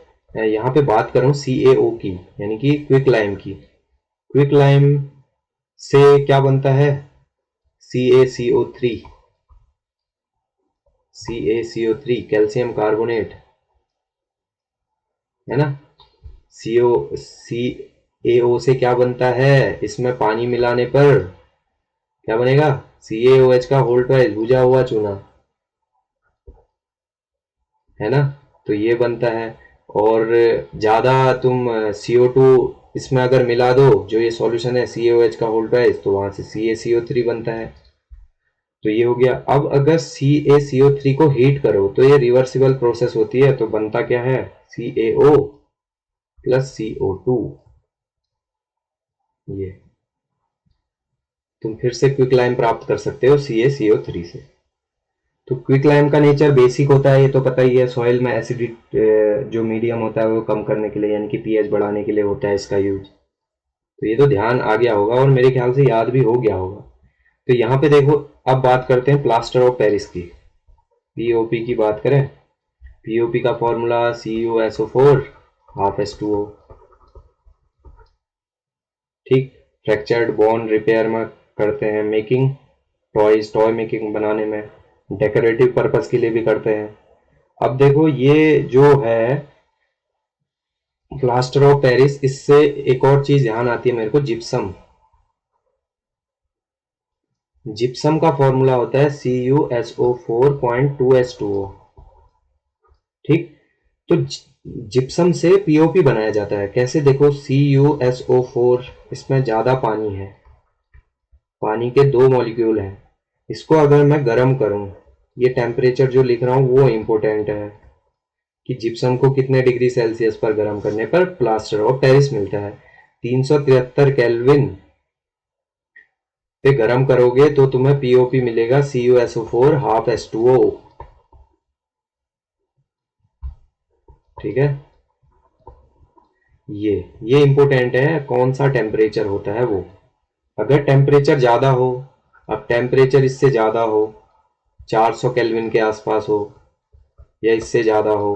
यहाँ पे बात करूँ CaO की, यानी कि क्विक लाइम की, क्विक लाइम से क्या बनता है? CaCO3, CaCO3 कैल्शियम कार्बोनेट, है ना। CaO से क्या बनता है? इसमें पानी मिलाने पर क्या बनेगा? CaOH का होल ट्वाइस भुजा हुआ चूना, है ना। तो ये बनता है। और ज़्यादा तुम CO2 इसमें अगर मिला दो, जो ये सॉल्यूशन है CaOH का होल ट्वाइस, तो वहाँ से CaCO3 बनता है। तो ये हो गया। अब अगर CaCO3 को हीट करो तो ये रिवर्सिबल प्रोसेस होती है, तो बनता क्या है? CaO plus CO2। ये तुम फिर से क्विक लाइम प्राप्त कर सकते हो CaCO3 से। तो क्विक लाइम का नेचर बेसिक होता है, ये तो पता ही है। सॉइल में एसिडिक जो मीडियम होता है वो कम करने के लिए, यानी कि पीएच बढ़ाने के लिए होता है इसका यूज। तो ये तो ध्यान आ गया होगा और मेरे ख्याल से याद भी हो गया होगा। तो यहाँ पे देखो, अब बात करते हैं प्लास्टर ऑफ पेरिस की। पीओपी की बात करें, पीओपी का फॉर्मूला CuSO4 हाफ H2O। ठीक। फ्रैक्चर्ड बोन रिपेयर में करते हैं, मेकिंग टॉयज, टॉय मेकिंग बनाने में, डेकोरेटिव पर्पस के लिए भी करते हैं। अब देखो, ये जो है प्लास्टर ऑफ पेरिस, इससे एक और चीज ध्यान आती है मेरे को, जिप्सम। जिप्सम का फॉर्मूला होता है CuSO4.2H2O। ठीक। तो जिप्सम से पीओपी बनाया जाता है। कैसे? देखो, CuSO4, इसमें ज्यादा पानी है, पानी के 2 मॉलिक्यूल हैं। इसको अगर मैं गर्म करूं, ये टेम्परेचर जो लिख रहा हूं वो इंपॉर्टेंट है कि जिप्सम को कितने डिग्री सेल्सियस पर गर्म करने पर प्लास्टर ऑफ पेरिस मिलता है। 373 केल्विन पे गर्म करोगे तो तुम्हें पीओपी मिलेगा CuSO4 हाफ H2O। ठीक है। ये इंपॉर्टेंट है, कौन सा टेम्परेचर होता है वो। अगर टेम्परेचर ज़्यादा हो, अब टेम्परेचर इससे ज़्यादा हो, 400 केल्विन के आसपास हो या इससे ज़्यादा हो,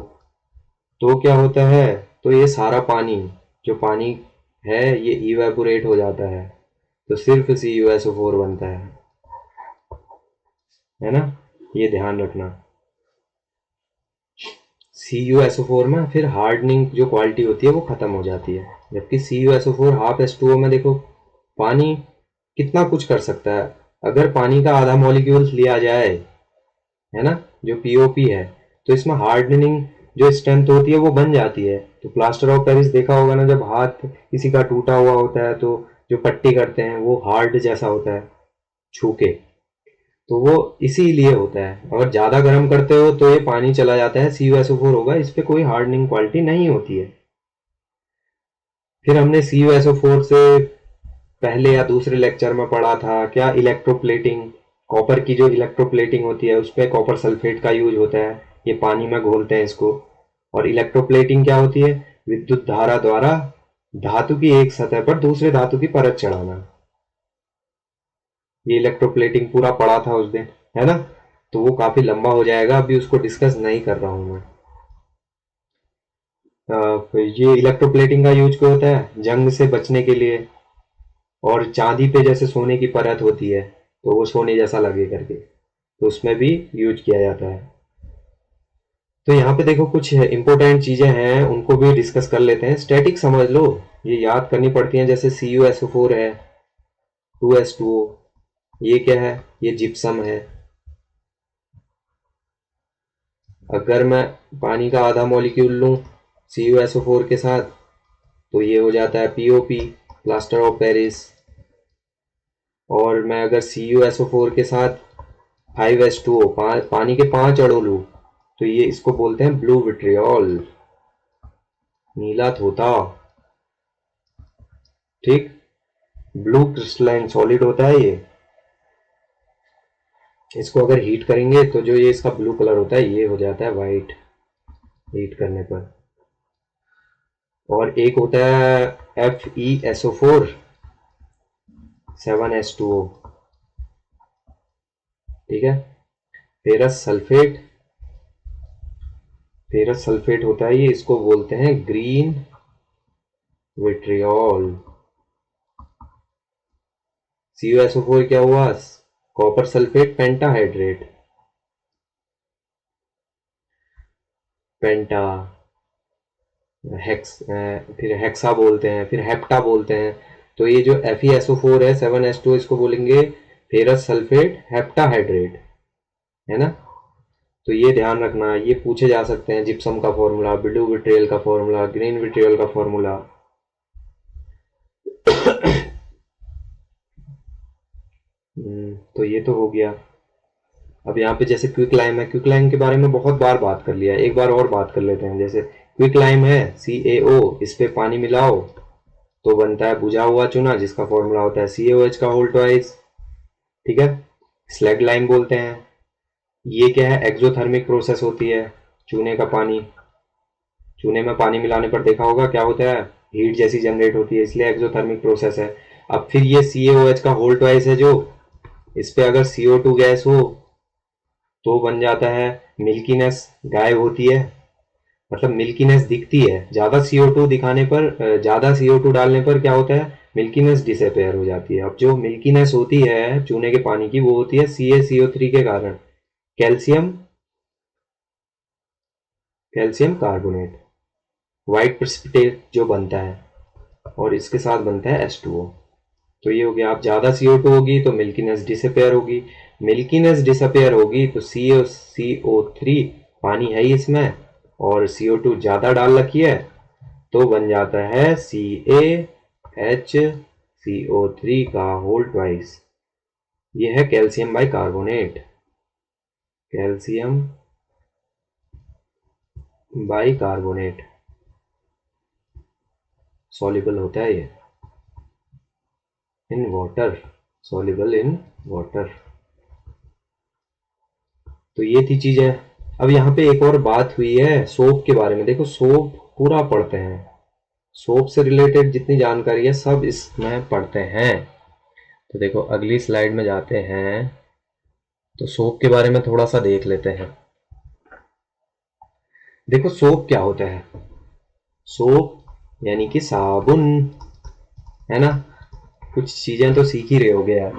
तो क्या होता है? तो ये सारा पानी, जो पानी है, ये इवेपोरेट हो जाता है, तो सिर्फ CuSO4 बनता है ना। ये ध्यान रखना। CuSO4 में फिर हार्डनिंग जो क्वालिटी होती है वो खत्म हो जाती है, जबकि CuSO4 हाफ H2O में देखो, पानी कितना कुछ कर सकता है। अगर पानी का आधा मॉलिक्यूल लिया जाए, है ना, जो पीओपी है, तो इसमें हार्डनिंग जो स्ट्रेंथ होती है वो बन जाती है। तो प्लास्टर ऑफ पेरिस देखा होगा ना, जब हाथ किसी का टूटा हुआ होता है तो जो पट्टी करते हैं वो हार्ड जैसा होता है छू के, तो वो इसीलिए होता है। अगर ज़्यादा गर्म करते हो तो ये पानी चला जाता है, CuSO4 होगा, इस पर कोई हार्डनिंग क्वालिटी नहीं होती है। फिर हमने CuSO4 से पहले या दूसरे लेक्चर में पढ़ा था क्या? इलेक्ट्रोप्लेटिंग। कॉपर की जो इलेक्ट्रोप्लेटिंग होती है उस पर कॉपर सल्फेट का यूज होता है, ये पानी में घोलते हैं इसको। और इलेक्ट्रोप्लेटिंग क्या होती है? विद्युत धारा द्वारा धातु की एक सतह पर दूसरे धातु की परत चढ़ाना। ये इलेक्ट्रोप्लेटिंग पूरा पढ़ा था उस दिन, है ना। तो वो काफी लंबा हो जाएगा, अभी उसको डिस्कस नहीं कर रहा हूं मैं। ये इलेक्ट्रोप्लेटिंग का यूज क्यों होता है? जंग से बचने के लिए। और चांदी पे जैसे सोने की परत होती है तो वो सोने जैसा लगे करके, तो उसमें भी यूज किया जाता है। तो यहाँ पे देखो, कुछ इंपॉर्टेंट चीजें हैं, उनको भी डिस्कस कर लेते हैं। स्टैटिक समझ लो, ये याद करनी पड़ती हैं। जैसे CuSO4 है, 2H2O, ये क्या है? ये जिप्सम है। अगर मैं पानी का आधा मॉलिक्यूल लूं CuSO4 के साथ, तो ये हो जाता है पीओपी, प्लास्टर ऑफ पेरिस। और मैं अगर CuSO4 के साथ 5H2O, पानी के 5 अणु लूं, तो ये इसको बोलते हैं ब्लू विट्रियोल, नीला तोता। ठीक। ब्लू क्रिस्टलाइन सॉलिड होता है ये। इसको अगर हीट करेंगे तो जो ये इसका ब्लू कलर होता है ये हो जाता है वाइट। हीट करने पर। और एक होता है FeSO4 7H2O, ठीक है। फेरस सल्फेट, फेरस सल्फेट होता है ये, इसको बोलते हैं ग्रीन विट्रियोल। CuSO4 क्या हुआ, कॉपर सल्फेट पेंटाहाइड्रेट, पेंटा, हेक्स, फिर हेक्सा बोलते हैं, फिर हेप्टा बोलते हैं। तो ये जो FeSO4 है 7H2, इसको बोलेंगे फेरस सल्फेट हेप्टाहाइड्रेट, है ना। तो ये ध्यान रखना, ये पूछे जा सकते हैं, जिप्सम का फॉर्मूला, ब्लू विट्रियल का फॉर्मूला, ग्रीन विट्रियल का फॉर्मूला। तो ये तो हो गया। अब यहाँ पे जैसे क्विक लाइम है, क्विक लाइम के बारे में बहुत बार बात कर लिया है, एक बार और बात कर लेते हैं। जैसे क्विक लाइम है CaO, इस पे पानी मिलाओ तो बनता है बुझा हुआ चूना, जिसका फॉर्मूला होता है CaOH का होल ट्वाइस, ठीक है। स्लैग लाइम बोलते हैं, ये क्या है, एक्सोथर्मिक प्रोसेस होती है। चूने का पानी, चूने में पानी मिलाने पर देखा होगा क्या होता है, हीट जैसी जनरेट होती है, इसलिए एक्सोथर्मिक प्रोसेस है। अब फिर ये CaOH का होल ट्वाइस है, जो इस पे अगर CO2 गैस हो तो बन जाता है मिल्कीनेस, गायब होती है, मतलब मिल्कीनेस दिखती है। ज्यादा CO2 दिखाने पर, ज्यादा CO2 डालने पर क्या होता है, मिल्कीनेस डिसअपेयर हो जाती है। अब जो मिल्कीनेस होती है चूने के पानी की, वो होती है CaCO3 के कारण, calcium, calcium carbonate, white precipitate जो बनता है, और इसके साथ बनता है H2O। तो ये हो गया। अब ज्यादा CO2 होगी तो मिल्कीनेस डिसअपेयर होगी, मिल्कीनेस डिसअपेयर होगी तो CO3 पानी है ही इसमें, और CO2 ज्यादा डाल रखी है तो बन जाता है CaHCO3 का होल ट्वाइस। ये है calcium bicarbonate, calcium bicarbonate, soluble होता है ये in water, soluble in water. तो ये थी चीजें। अब यहाँ पे एक और बात हुई है सोप के बारे में। देखो सोप पूरा पढ़ते हैं, सोप से रिलेटेड जितनी जानकारी है सब इसमें पढ़ते हैं। तो देखो अगली स्लाइड में जाते हैं, तो सोप के बारे में थोड़ा सा देख लेते हैं। देखो सोप क्या होता है, सोप यानी कि साबुन, है ना। कुछ चीजें तो सीख ही रहे होगे यार।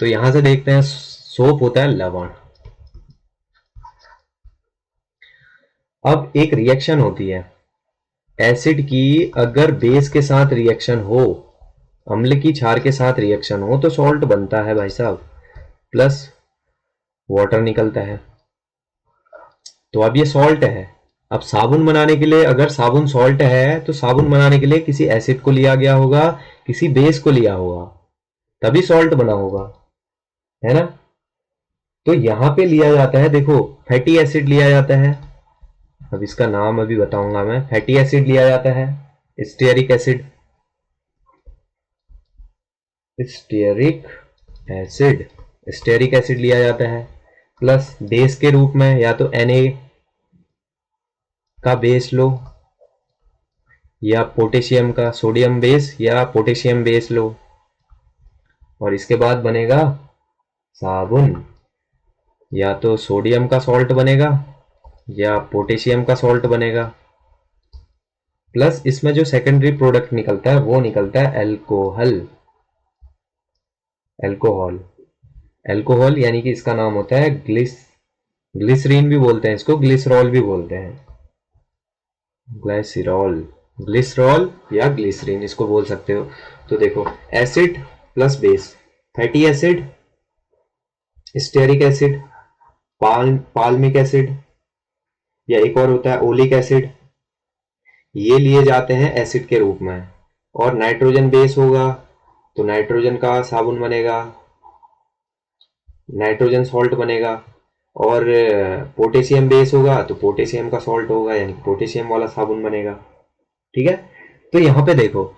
तो यहां से देखते हैं, सोप होता है लवण। अब एक रिएक्शन होती है एसिड की, अगर बेस के साथ रिएक्शन हो, अम्ल की क्षार के साथ रिएक्शन हो, तो सॉल्ट बनता है भाई साहब, प्लस वाटर निकलता है। तो अब ये सॉल्ट है। अब साबुन बनाने के लिए, अगर साबुन सॉल्ट है तो साबुन बनाने के लिए किसी एसिड को लिया गया होगा, किसी बेस को लिया होगा, तभी सॉल्ट बना होगा, है ना। तो यहां पे लिया जाता है, देखो फैटी एसिड लिया जाता है, अब इसका नाम अभी बताऊंगा मैं। फैटी एसिड लिया जाता है, stearic acid, stearic acid, stearic acid लिया जाता है, प्लस बेस के रूप में या तो Na का बेस लो, या पोटेशियम का, सोडियम बेस या पोटेशियम बेस लो, और इसके बाद बनेगा साबुन। या तो सोडियम का सॉल्ट बनेगा या पोटेशियम का सॉल्ट बनेगा, प्लस इसमें जो सेकेंडरी प्रोडक्ट निकलता है वो निकलता है एल्कोहल, एल्कोहल, एल्कोहल यानी कि इसका नाम होता है ग्लिसरीन भी बोलते हैं इसको, ग्लिसरॉल भी बोलते हैं, ग्लाइसिरॉल, ग्लिसरॉल या ग्लिसरीन इसको बोल सकते हो। तो देखो acid plus base, fatty acid, stearic acid, palmitic acid, या एक और होता है ओलिक एसिड, ये लिए जाते हैं एसिड के रूप में। और नाइट्रोजन बेस होगा तो नाइट्रोजन का साबुन बनेगा, नाइट्रोजन सॉल्ट बनेगा। और पोटेशियम बेस होगा तो पोटेशियम का सॉल्ट होगा, यानी पोटेशियम वाला साबुन बनेगा, ठीक है। तो यहाँ पे देखो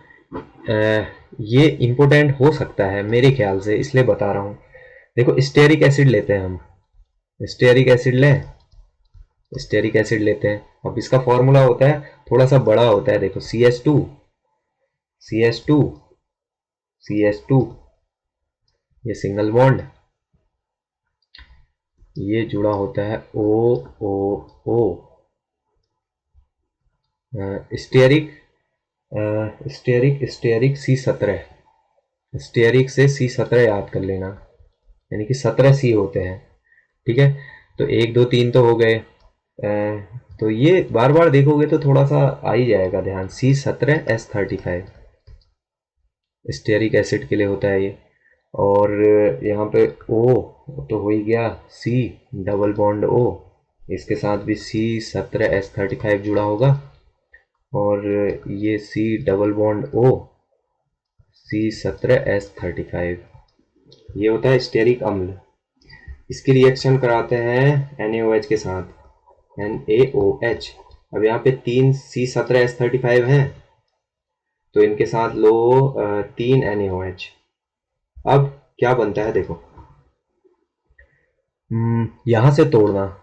ये इंपॉर्टेंट हो सकता है मेरे ख्याल से, इसलिए बता रहा हूँ। देखो स्टेरिक एसिड लेते हैं हम, स्टेरिक एसिड लें स्टेरिक एसिड लेते हैं। अब इसका फॉर्मूला होता है थोड़ा सा बड़ा होता है, देखो CH2 CH2 CH2, ये सिंगल बॉन्ड, ये जुड़ा होता है O steric steric C17, steric से C17 याद कर लेना, यानी कि 17 C होते हैं। ठीक है, तो 1 2 3 तो हो गए। तो ये बार बार देखोगे तो थोड़ा सा आ ही जाएगा ध्यान, C17H35 स्टेरिक एसिड के लिए होता है ये। और यहाँ पे O तो हो ही गया, C डबल बॉन्ड O, इसके साथ भी C17H35 जुड़ा होगा, और ये C double bond O C17H35, ये होता है स्टेरिक अम्ल। इसकी रिएक्शन कराते हैं NaOH के साथ, NaOH। अब यहाँ पे 3 C17H35 हैं, तो इनके साथ लो 3 NaOH। अब क्या बनता है देखो, यहां से तोड़ना,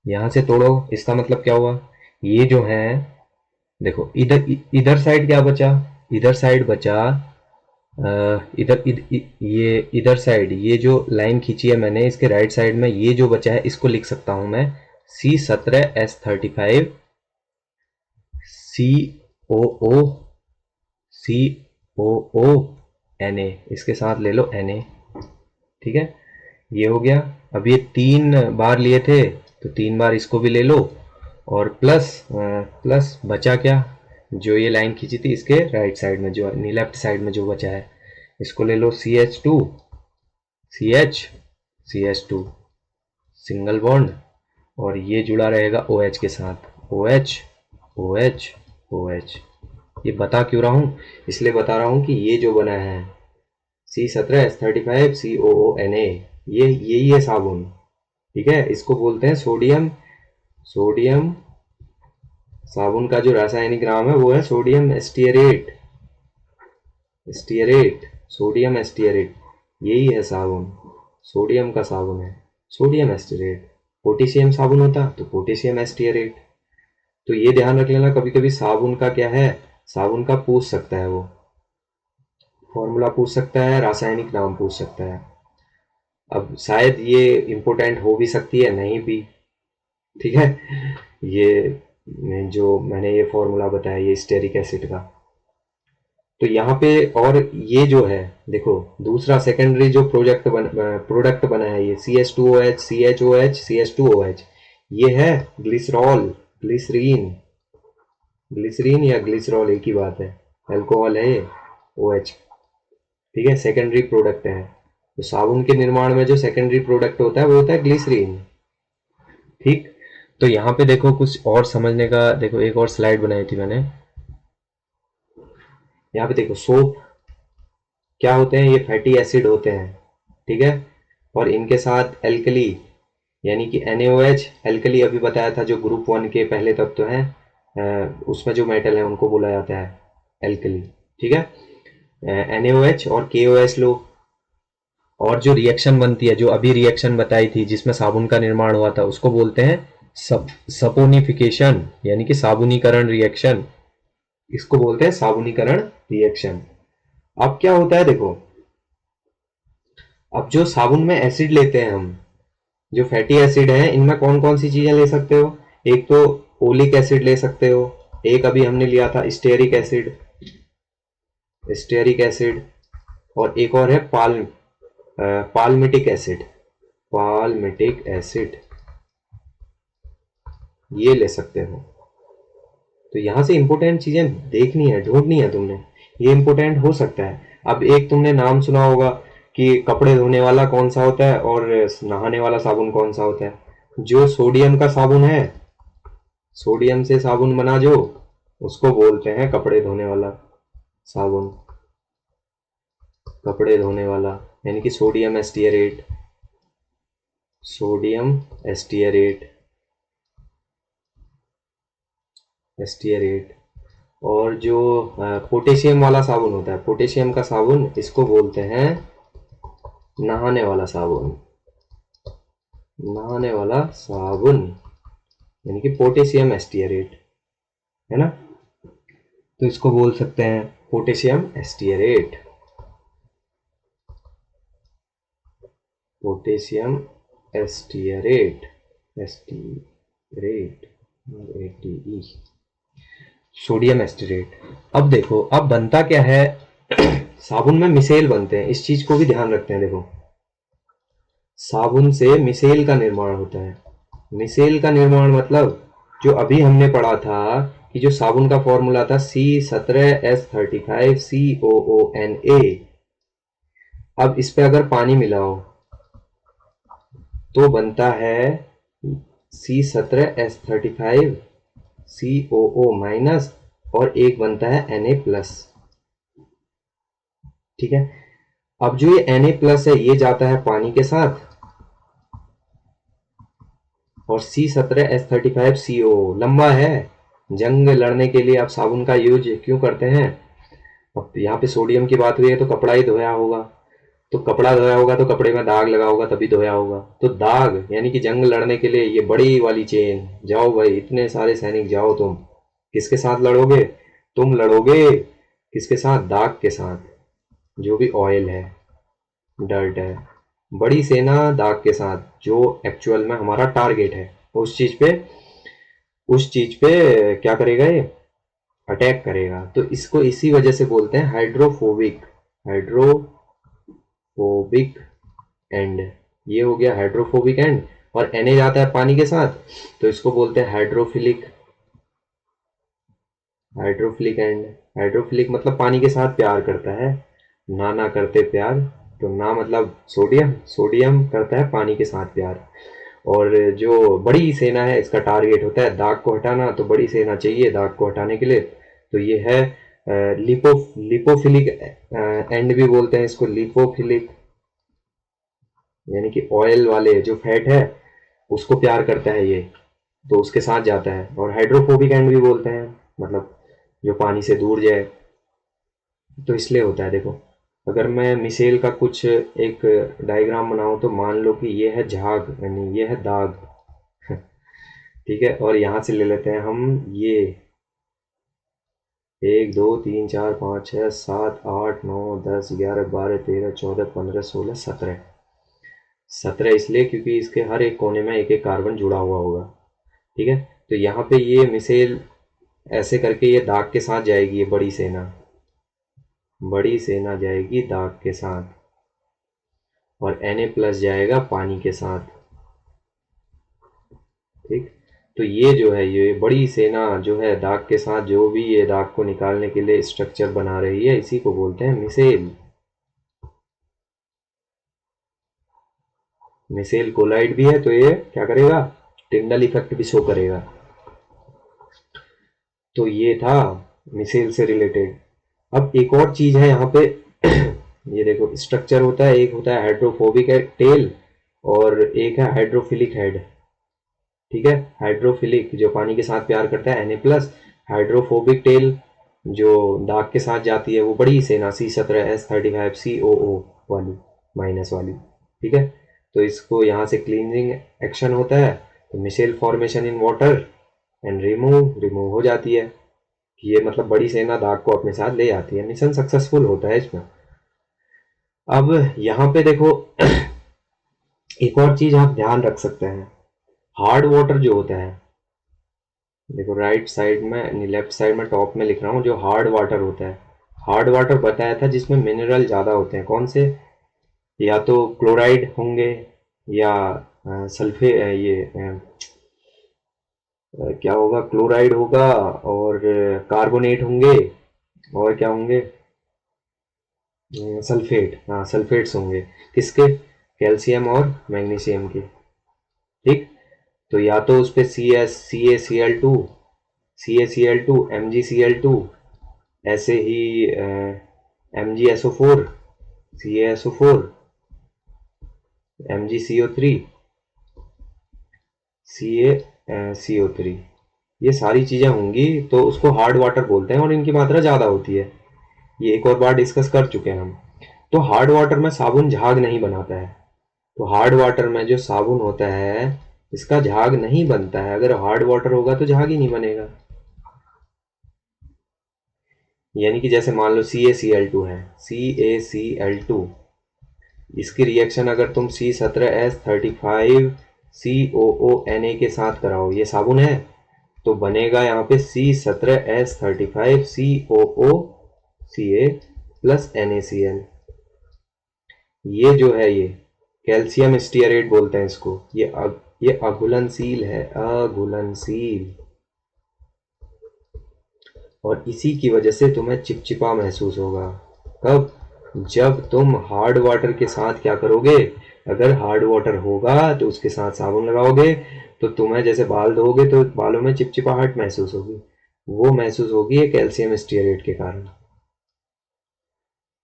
यहां से तोड़ो, इसका मतलब क्या हुआ, ये जो है देखो, इधर इधर साइड क्या बचा, इधर साइड बचा ये इधर साइड, ये जो लाइन खींची है मैंने, इसके राइट साइड में ये जो बचा है, इसको लिख सकता हूं मैं C17H35 COO Na, इसके साथ ले लो Na। ठीक है, ये हो गया। अब ये 3 बार लिए थे तो 3 बार इसको भी ले लो, और प्लस बचा क्या, जो ये लाइन खींची थी इसके राइट साइड में, जो लेफ्ट साइड में जो बचा है, इसको ले लो CH2 CH2 सिंगल बॉन्ड, और ये जुड़ा रहेगा OH के साथ, OH OH OH। ये बता क्यों रहा हूं, इसलिए बता रहा हूं कि ये जो बना है C17H35 COONA, ये यही है साबुन। ठीक है, इसको बोलते हैं सोडियम साबुन का जो रासायनिक नाम है वो है सोडियम एस्टियरेट, सोडियम एस्टियरेट, यही है साबुन, सोडियम का साबुन है सोडियम एस्टियरेट। पोटेशियम साबुन होता तो पोटेशियम एस्टियरेट। तो ये ध्यान रख लेना, कभी कभी साबुन का क्या है, साबुन का पूछ सकता है, वो फॉर्मूला पूछ सकता है, रासायनिक नाम पूछ सकता है। अब शायद ये इम्पोर्टेंट हो भी सकती है, नहीं भी। ठीक है, ये जो मैंने ये फॉर्मूला बताया ये स्टेरिक एसिड का, तो यहाँ पे, और ये जो है देखो दूसरा सेकेंडरी जो प्रोडक्ट बना है, ये CH2OH CHOH CH2OH, ये है ग्लिसरीन या ग्लिसरॉल, एक ही बात है, अल्कोहल है ये, OH। ठीक है, सेकेंडरी प्रोडक्ट है। तो साबुन के निर्माण में जो सेकेंडरी प्रोडक्ट होता है वो होता है ग्लिसरीन। ठीक, तो यहाँ पे देखो कुछ और समझने का, देखो एक और स्लाइड बनाई थी मैंने, यहाँ पे देखो सोप क्या होते हैं, ये फैटी एसिड होते हैं। ठीक है, और इनके साथ एल्कली, यानी कि NaOH, एल्कली अभी बताया था, जो ग्रुप 1 के पहले तत्व हैं उसमें जो मेटल है उनको बोला जाता है एल्कली। ठीक है, NaOH और KOH लो, और जो रिएक्शन बनती है, जो अभी रिएक्शन बताई थी जिसमें साबुन का निर्माण हुआ था, उसको बोलते हैं सपोनिफिकेशन, यानी कि साबुनीकरण रिएक्शन, इसको बोलते हैं साबुनीकरण रिएक्शन। अब क्या होता है देखो, अब जो साबुन में एसिड लेते हैं हम, जो फैटी एसिड है, इनमें कौन कौन सी चीजें ले सकते हो, एक तो ओलिक एसिड ले सकते हो, एक अभी हमने लिया था स्टेरिक एसिड, और एक और है पाल्मिटिक एसिड, ये ले सकते हो। तो यहां से इंपॉर्टेंट चीजें देखनी है, ढूंढनी है तुमने, ये इंपॉर्टेंट हो सकता है। अब एक तुमने नाम सुना होगा कि कपड़े धोने वाला कौन सा होता है और नहाने वाला साबुन कौन सा होता है। जो सोडियम का साबुन है, सोडियम से साबुन बना जो, उसको बोलते हैं कपड़े धोने वाला साबुन, कपड़े धोने वाला, यानी कि सोडियम एस्टियरेट। और जो पोटेशियम वाला साबुन होता है, पोटेशियम का साबुन, इसको बोलते हैं नहाने वाला साबुन, यानी कि पोटेशियम एस्टियरेट, है ना। तो इसको बोल सकते हैं पोटेशियम एस्टियरेट, पोटेशियम एस्टियरेट, एस्टियरेट, ATE, सोडियम एस्टिरेट। अब देखो, अब बनता क्या है, साबुन में मिसेल बनते हैं, इस चीज को भी ध्यान रखते हैं। देखो, साबुन से मिसेल का निर्माण होता है। मिसेल का निर्माण मतलब जो अभी हमने पढ़ा था कि जो साबुन का फॉर्मूला था C17S35COONA, अब इस पे अगर पानी मिलाओ तो बनता है C17S35COO माइनस, और एक बनता है Na प्लस। ठीक है, अब जो ये Na प्लस है ये जाता है पानी के साथ, और C17S35CO लंबा है। जंग लड़ने के लिए आप साबुन का यूज क्यों करते हैं? अब यहाँ पे सोडियम की बात हुई है तो कपड़ा ही धोया होगा, तो कपड़ा धोया होगा तो कपड़े में दाग लगा होगा तभी धोया होगा। तो दाग यानी कि जंग लड़ने के लिए ये बड़ी वाली चेन, जाओ भाई इतने सारे सैनिक जाओ, तुम किसके साथ लड़ोगे? तुम लड़ोगे किसके साथ? दाग के साथ, जो भी ऑयल है, डर्ट है। बड़ी सेना दाग के साथ, जो एक्चुअल में हमारा टारगेट है, उस चीज पे क्या करेगा? ये अटैक करेगा। तो इसको इसी वजह से बोलते हैं हाइड्रोफोबिक, हाइड्रोफोबिक एंड। ये हो गया हाइड्रोफोबिक एंड, और Na जाता है पानी के साथ, तो इसको बोलते हैं हाइड्रोफिलिक, हाइड्रोफिलिक एंड। हाइड्रोफिलिक मतलब पानी के साथ प्यार करता है, ना ना करते प्यार, तो ना मतलब सोडियम, सोडियम करता है पानी के साथ प्यार। और जो बड़ी सेना है इसका टारगेट होता है दाग को हटाना, तो बड़ी सेना चाहिए दाग को हटाने के लिए। तो ये है लिपोफिलिक एंड भी बोलते हैं इसको, लिपोफिलिक, यानी कि ऑयल वाले जो फैट है उसको प्यार करता है ये, तो उसके साथ जाता है। और हाइड्रोफोबिक एंड भी बोलते हैं, मतलब जो पानी से दूर जाए, तो इसलिए होता है। देखो, अगर मैं मिसेल का कुछ एक डायग्राम बनाऊं तो मान लो कि ये है झाग, यानी ये है दाग। ठीक है, और यहां से ले लेते हैं हम ये 1 2 3 4 5 6 7 8 9 10 11 12 13 14 15 16 17, 17 इसलिए क्योंकि इसके हर एक कोने में एक एक कार्बन जुड़ा हुआ होगा। ठीक है, तो यहाँ पे ये मिसेल ऐसे करके ये दाग के साथ जाएगी, ये बड़ी सेना, बड़ी सेना जाएगी दाग के साथ, और Na प्लस जाएगा पानी के साथ। ठीक, तो ये जो है, ये बड़ी सेना जो है दाग के साथ, जो भी ये दाग को निकालने के लिए स्ट्रक्चर बना रही है, इसी को बोलते हैं मिसेल। मिसेल कोलाइड भी है तो ये क्या करेगा? टिंडल इफेक्ट भी शो करेगा। तो ये था मिसेल से रिलेटेड। अब एक और चीज है यहाँ पे, ये देखो स्ट्रक्चर होता है, एक होता है हाइड्रोफोबिक टेल, और एक है हाइड्रोफिलिक हेड। ठीक है, हाइड्रोफिलिक जो पानी के साथ प्यार करता है Na प्लस, हाइड्रोफोबिक टेल जो दाग के साथ जाती है, वो बड़ी सेना C17S35COO वाली, माइनस वाली। ठीक है, तो इसको यहाँ से क्लींजिंग एक्शन होता है, तो micelle formation in water and remove हो जाती है। ये मतलब बड़ी सेना दाग को अपने साथ ले जाती है, मिशन सक्सेसफुल होता है इसमें। अब यहाँ पे देखो, एक और चीज आप ध्यान रख सकते हैं, हार्ड वाटर जो होता है, देखो राइट साइड में, लेफ्ट साइड में टॉप में लिख रहा हूँ, जो हार्ड वाटर होता है, हार्ड वाटर बताया था जिसमें मिनरल ज्यादा होते हैं, कौन से? या तो क्लोराइड होंगे, या सल्फे ये क्या होगा, क्लोराइड होगा, और कार्बोनेट होंगे, और क्या होंगे? सल्फेट, हाँ सल्फेट्स होंगे। किसके? कैल्शियम और मैग्नीशियम के। ठीक, तो या तो उस पे CaCl2, MgCl2, ऐसे ही MgSO4, CaSO4, MgCO3, CaCO3, ये सारी चीजें होंगी, तो उसको हार्ड वाटर बोलते हैं, और इनकी मात्रा ज्यादा होती है। ये एक और बार डिस्कस कर चुके हैं हम। तो हार्ड वाटर में साबुन झाग नहीं बनाता है, तो हार्ड वाटर में जो साबुन होता है इसका झाग नहीं बनता है। अगर हार्ड वाटर होगा तो झाग ही नहीं बनेगा। यानी कि जैसे मान लो CaCl2 है, CaCl2, इसकी रिएक्शन अगर तुम C17H35 COONA के साथ कराओ, ये साबुन है, तो बनेगा यहाँ पे C17H35 COOCA प्लस NaCl। ये जो है ये कैल्शियम स्टीयरेट बोलते हैं इसको। ये अघुलनशील है, अघुलनशील, और इसी की वजह से तुम्हें चिपचिपा महसूस होगा। कब? जब तुम हार्ड वाटर के साथ क्या करोगे, अगर हार्ड वाटर होगा तो उसके साथ साबुन लगाओगे तो तुम्हें जैसे बाल धोगे तो बालों में चिपचिपाहट महसूस होगी, वो महसूस होगी ये कैल्शियम स्टीयरेट के कारण।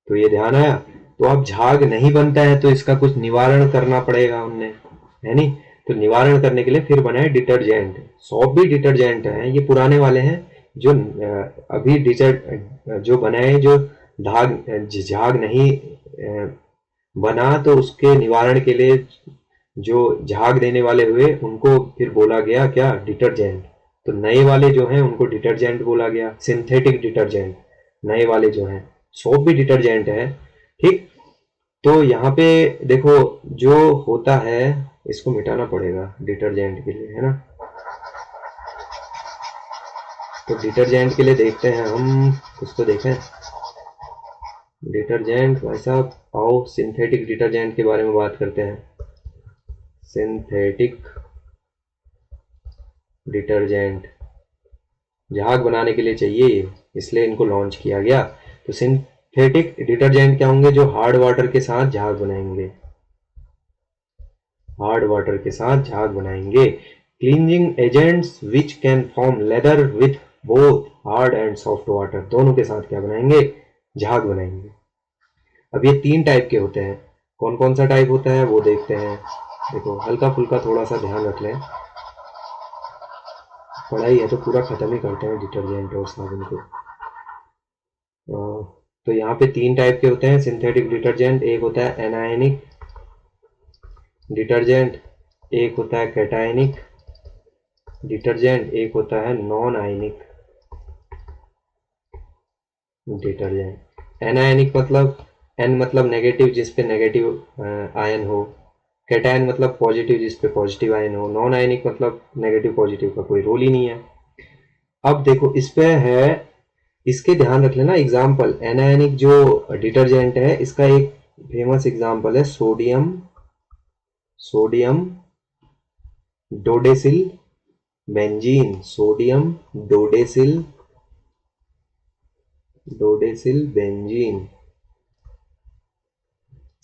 तो ये ध्यान आया। तो अब झाग नहीं बनता है तो इसका कुछ निवारण करना पड़ेगा उनने, है नहीं? तो निवारण करने के लिए फिर बनाए डिटर्जेंट। सॉप भी डिटर्जेंट है, ये पुराने वाले हैं। जो अभी जो बनाए, जो झाग नहीं बना, तो उसके निवारण के लिए जो झाग देने वाले हुए उनको फिर बोला गया क्या, डिटर्जेंट। तो नए वाले जो हैं उनको डिटर्जेंट बोला गया, सिंथेटिक डिटर्जेंट। नए वाले जो हैं, सोप भी डिटर्जेंट है, ठीक। तो यहाँ पे देखो जो होता है, इसको मिटाना पड़ेगा डिटर्जेंट के लिए, है ना। तो डिटर्जेंट के लिए देखते हैं हम, कुछ तो देखें डिटर्जेंट। भाई साहब आओ सिंथेटिक डिटर्जेंट के बारे में बात करते हैं। सिंथेटिक डिटर्जेंट झाग बनाने के लिए चाहिए, इसलिए इनको लॉन्च किया गया। तो सिंथेटिक डिटर्जेंट क्या होंगे, जो हार्ड वाटर के साथ झाग बनाएंगे, हार्ड वाटर के साथ झाग बनाएंगे। Cleansing agents which can form lather with both hard and soft water, दोनों के साथ क्या बनाएंगे, झाग बनाएंगे। अब ये 3 टाइप के होते हैं। कौन कौन सा टाइप होता है वो देखते हैं। देखो हल्का फुल्का थोड़ा सा ध्यान रख लें, पढ़ाई है तो पूरा खत्म ही करते हैं डिटर्जेंट और साबुन को। तो यहाँ पे 3 टाइप के होते हैं सिंथेटिक डिटर्जेंट। एक होता है एनायनिक डिटर्जेंट, एक होता है कैटायनिक डिटर्जेंट, एक होता है नॉन आयनिक डिटर्जेंट। एनायनिक मतलब एन मतलब नेगेटिव, जिस पे नेगेटिव आयन हो। कैटायन मतलब पॉजिटिव, जिस पे पॉजिटिव आयन हो। नॉन आयनिक मतलब नेगेटिव पॉजिटिव का कोई रोल ही नहीं है। अब देखो इस पे है, इसके ध्यान रख लेना एग्जाम्पल। एनायनिक जो डिटर्जेंट है, इसका एक फेमस एग्जाम्पल है sodium dodecyl benzene. Sodium dodecyl benzene,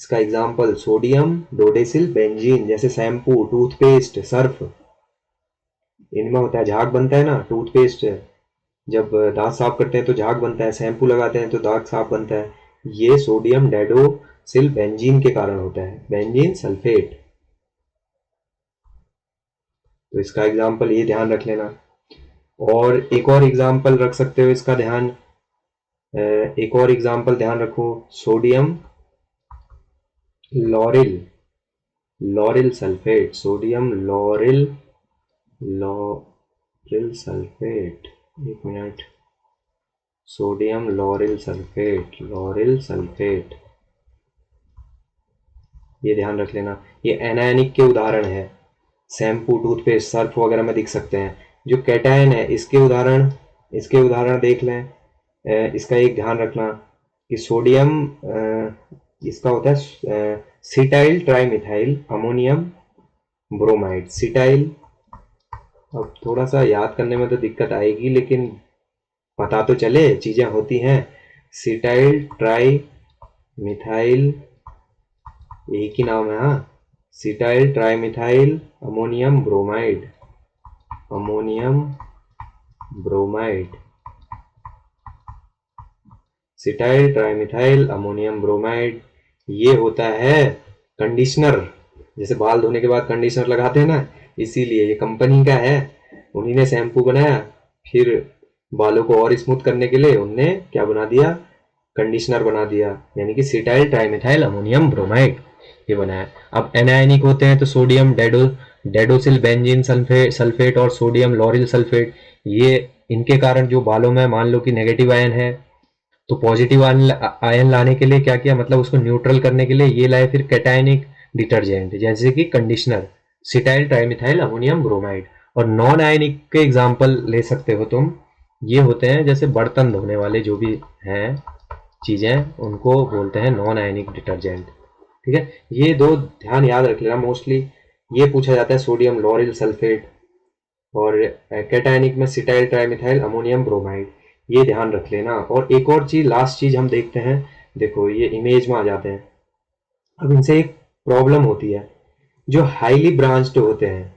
इसका एग्जाम्पल सोडियम डोडेसिल बेंजीन। जैसे शैम्पू, टूथपेस्ट, सर्फ, इनमें होता है झाग बनता है ना। टूथपेस्ट जब दांत साफ करते हैं तो झाग बनता है, शैम्पू लगाते हैं तो दांत साफ बनता है। ये सोडियम डोडेसिल बेंजीन के कारण होता है, बेंजीन सल्फेट। तो इसका एग्जाम्पल ये ध्यान रख लेना। और एक और एग्जाम्पल रख सकते हो इसका ध्यान, एक और एग्जाम्पल ध्यान रखो, sodium lauryl sulphate. Sodium lauryl sulphate, एक मिनट, सोडियम लॉरिल सल्फेट, ये ध्यान रख लेना। ये एनायनिक के उदाहरण है, शैम्पू, टूथपेस्ट, सर्फ वगैरह में दिख सकते हैं। जो कैटायन है, इसके उदाहरण देख लें। इसका एक ध्यान रखना कि सोडियम, इसका होता है cetyl trimethyl ammonium bromide. Cetyl, अब थोड़ा सा याद करने में तो दिक्कत आएगी, लेकिन पता तो चले, चीजें होती हैं। सिटाइल ट्राई मिथाइल, एक ही नाम है, हाँ। Cetyl trimethyl ammonium bromide, cetyl trimethyl ammonium bromide. ये होता है कंडीशनर, जैसे बाल धोने के बाद कंडीशनर लगाते हैं ना, इसीलिए ये कंपनी का है। उन्हीं ने शैम्पू बनाया, फिर बालों को और स्मूथ करने के लिए उनने क्या बना दिया, कंडीशनर बना दिया, यानी कि सिटाइल ट्राइमिथाइल अमोनियम ब्रोमाइड ये बनाया। अब एनायनिक होते हैं तो सोडियम डेडोसिल बेंजीन सल्फेट और सोडियम लॉरिल सल्फेट, ये इनके कारण जो बालों में मान लो कि नेगेटिव आयन है, तो पॉजिटिव आयन लाने के लिए क्या किया, मतलब उसको न्यूट्रल करने के लिए ये लाए फिर कैटायनिक डिटर्जेंट, जैसे कि conditioner, cetyl trimethyl ammonium bromide. और नॉन आयनिक के एग्जाम्पल ले सकते हो तुम, ये होते हैं जैसे बर्तन धोने वाले जो भी हैं चीजें, उनको बोलते हैं नॉन आयनिक डिटर्जेंट। ठीक है, ये दो ध्यान याद रख लेना, मोस्टली ये पूछा जाता है, सोडियम लॉरिल सल्फेट और कैटायनिक में सिटाइल ट्राइमिथाइल अमोनियम ब्रोमाइड, ये ध्यान रख लेना। और एक और चीज, लास्ट चीज हम देखते हैं, देखो ये इमेज में आ जाते हैं। अब इनसे एक प्रॉब्लम होती है, जो हाईली ब्रांच्ड होते हैं।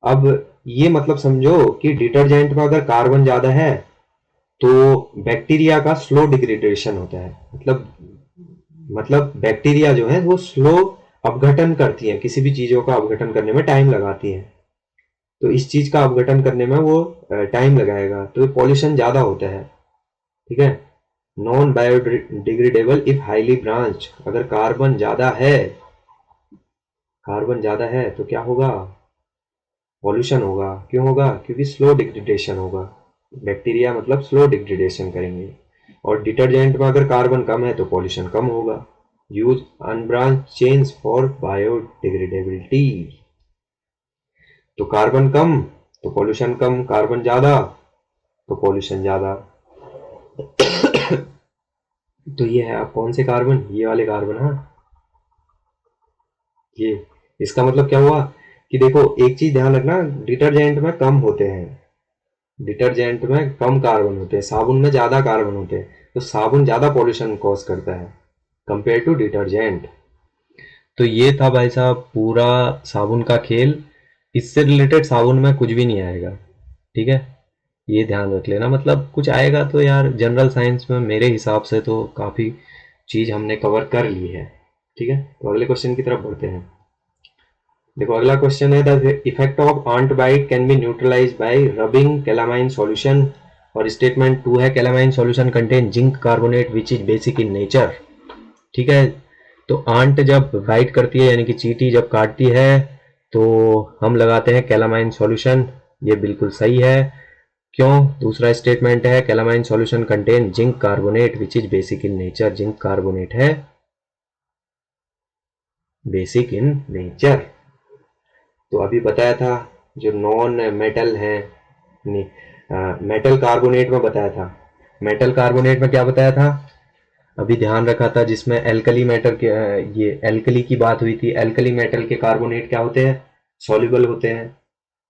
अब ये मतलब समझो कि डिटर्जेंट में अगर कार्बन ज्यादा है तो बैक्टीरिया का स्लो डिग्रेडेशन होता है, मतलब बैक्टीरिया जो है वो स्लो अपघटन करती है, किसी भी चीजों का अपघटन करने में टाइम लगाती है, तो इस चीज का अपघटन करने में वो टाइम लगाएगा, तो पॉल्यूशन ज्यादा होता है। ठीक है, non biodegradable if highly branch, अगर कार्बन ज्यादा है तो क्या होगा, पॉल्यूशन होगा। क्यों होगा, क्योंकि स्लो डिग्रेडेशन होगा, बैक्टीरिया मतलब स्लो डिग्रेडेशन करेंगे। और डिटर्जेंट में अगर कार्बन कम है तो पॉल्यूशन कम होगा। Use unbranch chains for biodegradability, तो कार्बन कम तो पॉल्यूशन कम, कार्बन ज्यादा तो पॉल्यूशन ज्यादा। तो ये है, अब कौन से कार्बन, ये वाले कार्बन, हाँ ये, इसका मतलब क्या हुआ कि देखो एक चीज ध्यान रखना, डिटर्जेंट में कम होते हैं, डिटर्जेंट में कम कार्बन होते हैं, साबुन में ज्यादा कार्बन होते हैं, तो साबुन ज्यादा पॉल्यूशन कॉज करता है कंपेयर टू डिटर्जेंट। तो ये था भाई साहब पूरा साबुन का खेल, इससे रिलेटेड साबुन में कुछ भी नहीं आएगा। ठीक है, ये ध्यान रख लेना, मतलब कुछ आएगा तो यार जनरल साइंस में मेरे हिसाब से तो काफ़ी चीज़ हमने कवर कर ली है। ठीक है, तो अगले क्वेश्चन की तरफ बढ़ते हैं। देखो अगला क्वेश्चन है, the effect of ant bite can be neutralize by rubbing calamine solution. और स्टेटमेंट 2 है, calamine solution contain zinc carbonate which is basic in nature. ठीक है, तो आंट जब बाइट करती है यानी कि चींटी जब काटती है तो हम लगाते हैं कैलामाइन सॉल्यूशन, ये बिल्कुल सही है। क्यों, दूसरा स्टेटमेंट है calamine solution contain zinc carbonate which is basic in nature, zinc carbonate है बेसिक इन नेचर। तो अभी बताया था जो नॉन मेटल है, मेटल कार्बोनेट में बताया था, मेटल कार्बोनेट में क्या बताया था, अभी ध्यान रखा था जिसमें एल्कली मेटल के ये एल्कली की बात हुई थी, एल्कली मेटल के कार्बोनेट क्या होते हैं, सॉल्युबल होते हैं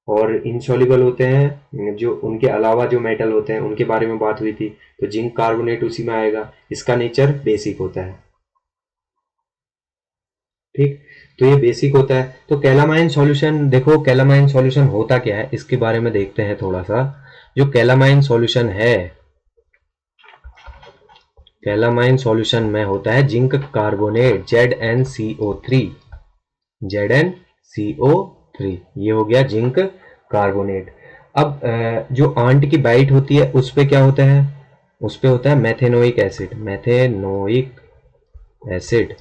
और इनसॉल्युबल होते हैं, जो उनके अलावा जो मेटल होते हैं उनके बारे में बात हुई थी, तो जिंक कार्बोनेट उसी में आएगा, इसका नेचर बेसिक होता है। ठीक, तो ये बेसिक होता है। तो कैलामाइन सॉल्यूशन, देखो कैलामाइन सॉल्यूशन होता क्या है इसके बारे में देखते हैं थोड़ा सा। जो कैलामाइन सॉल्यूशन है, कैलामाइन सॉल्यूशन में होता है जिंक कार्बोनेट ZnCO3, ZnCO3, ये हो गया जिंक कार्बोनेट। अब जो आंट की बाइट होती है उस पे क्या होता है, उस पे होता है methanoic acid, methanoic acid,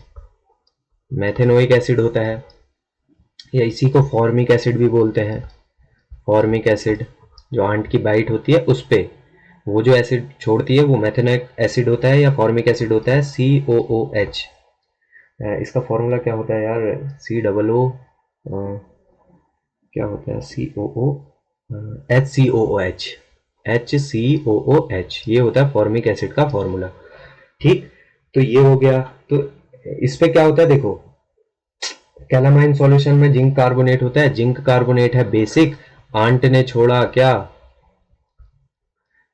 methanoic acid होता है, या इसी को फॉर्मिक एसिड भी बोलते हैं। फॉर्मिक एसिड जो आंट की बाइट होती है उस पे वो जो एसिड छोड़ती है वो मेथेनोइक एसिड होता है या फॉर्मिक एसिड होता है, COOH। इसका फॉर्मूला क्या होता है यार, COO, क्या होता है, HCOOH, ये होता है फॉर्मिक एसिड का फॉर्मूला। ठीक, तो ये हो गया। तो इस पे क्या होता है, देखो कैलामाइन सॉल्यूशन में जिंक कार्बोनेट होता है, जिंक कार्बोनेट है बेसिक, आंट ने छोड़ा क्या,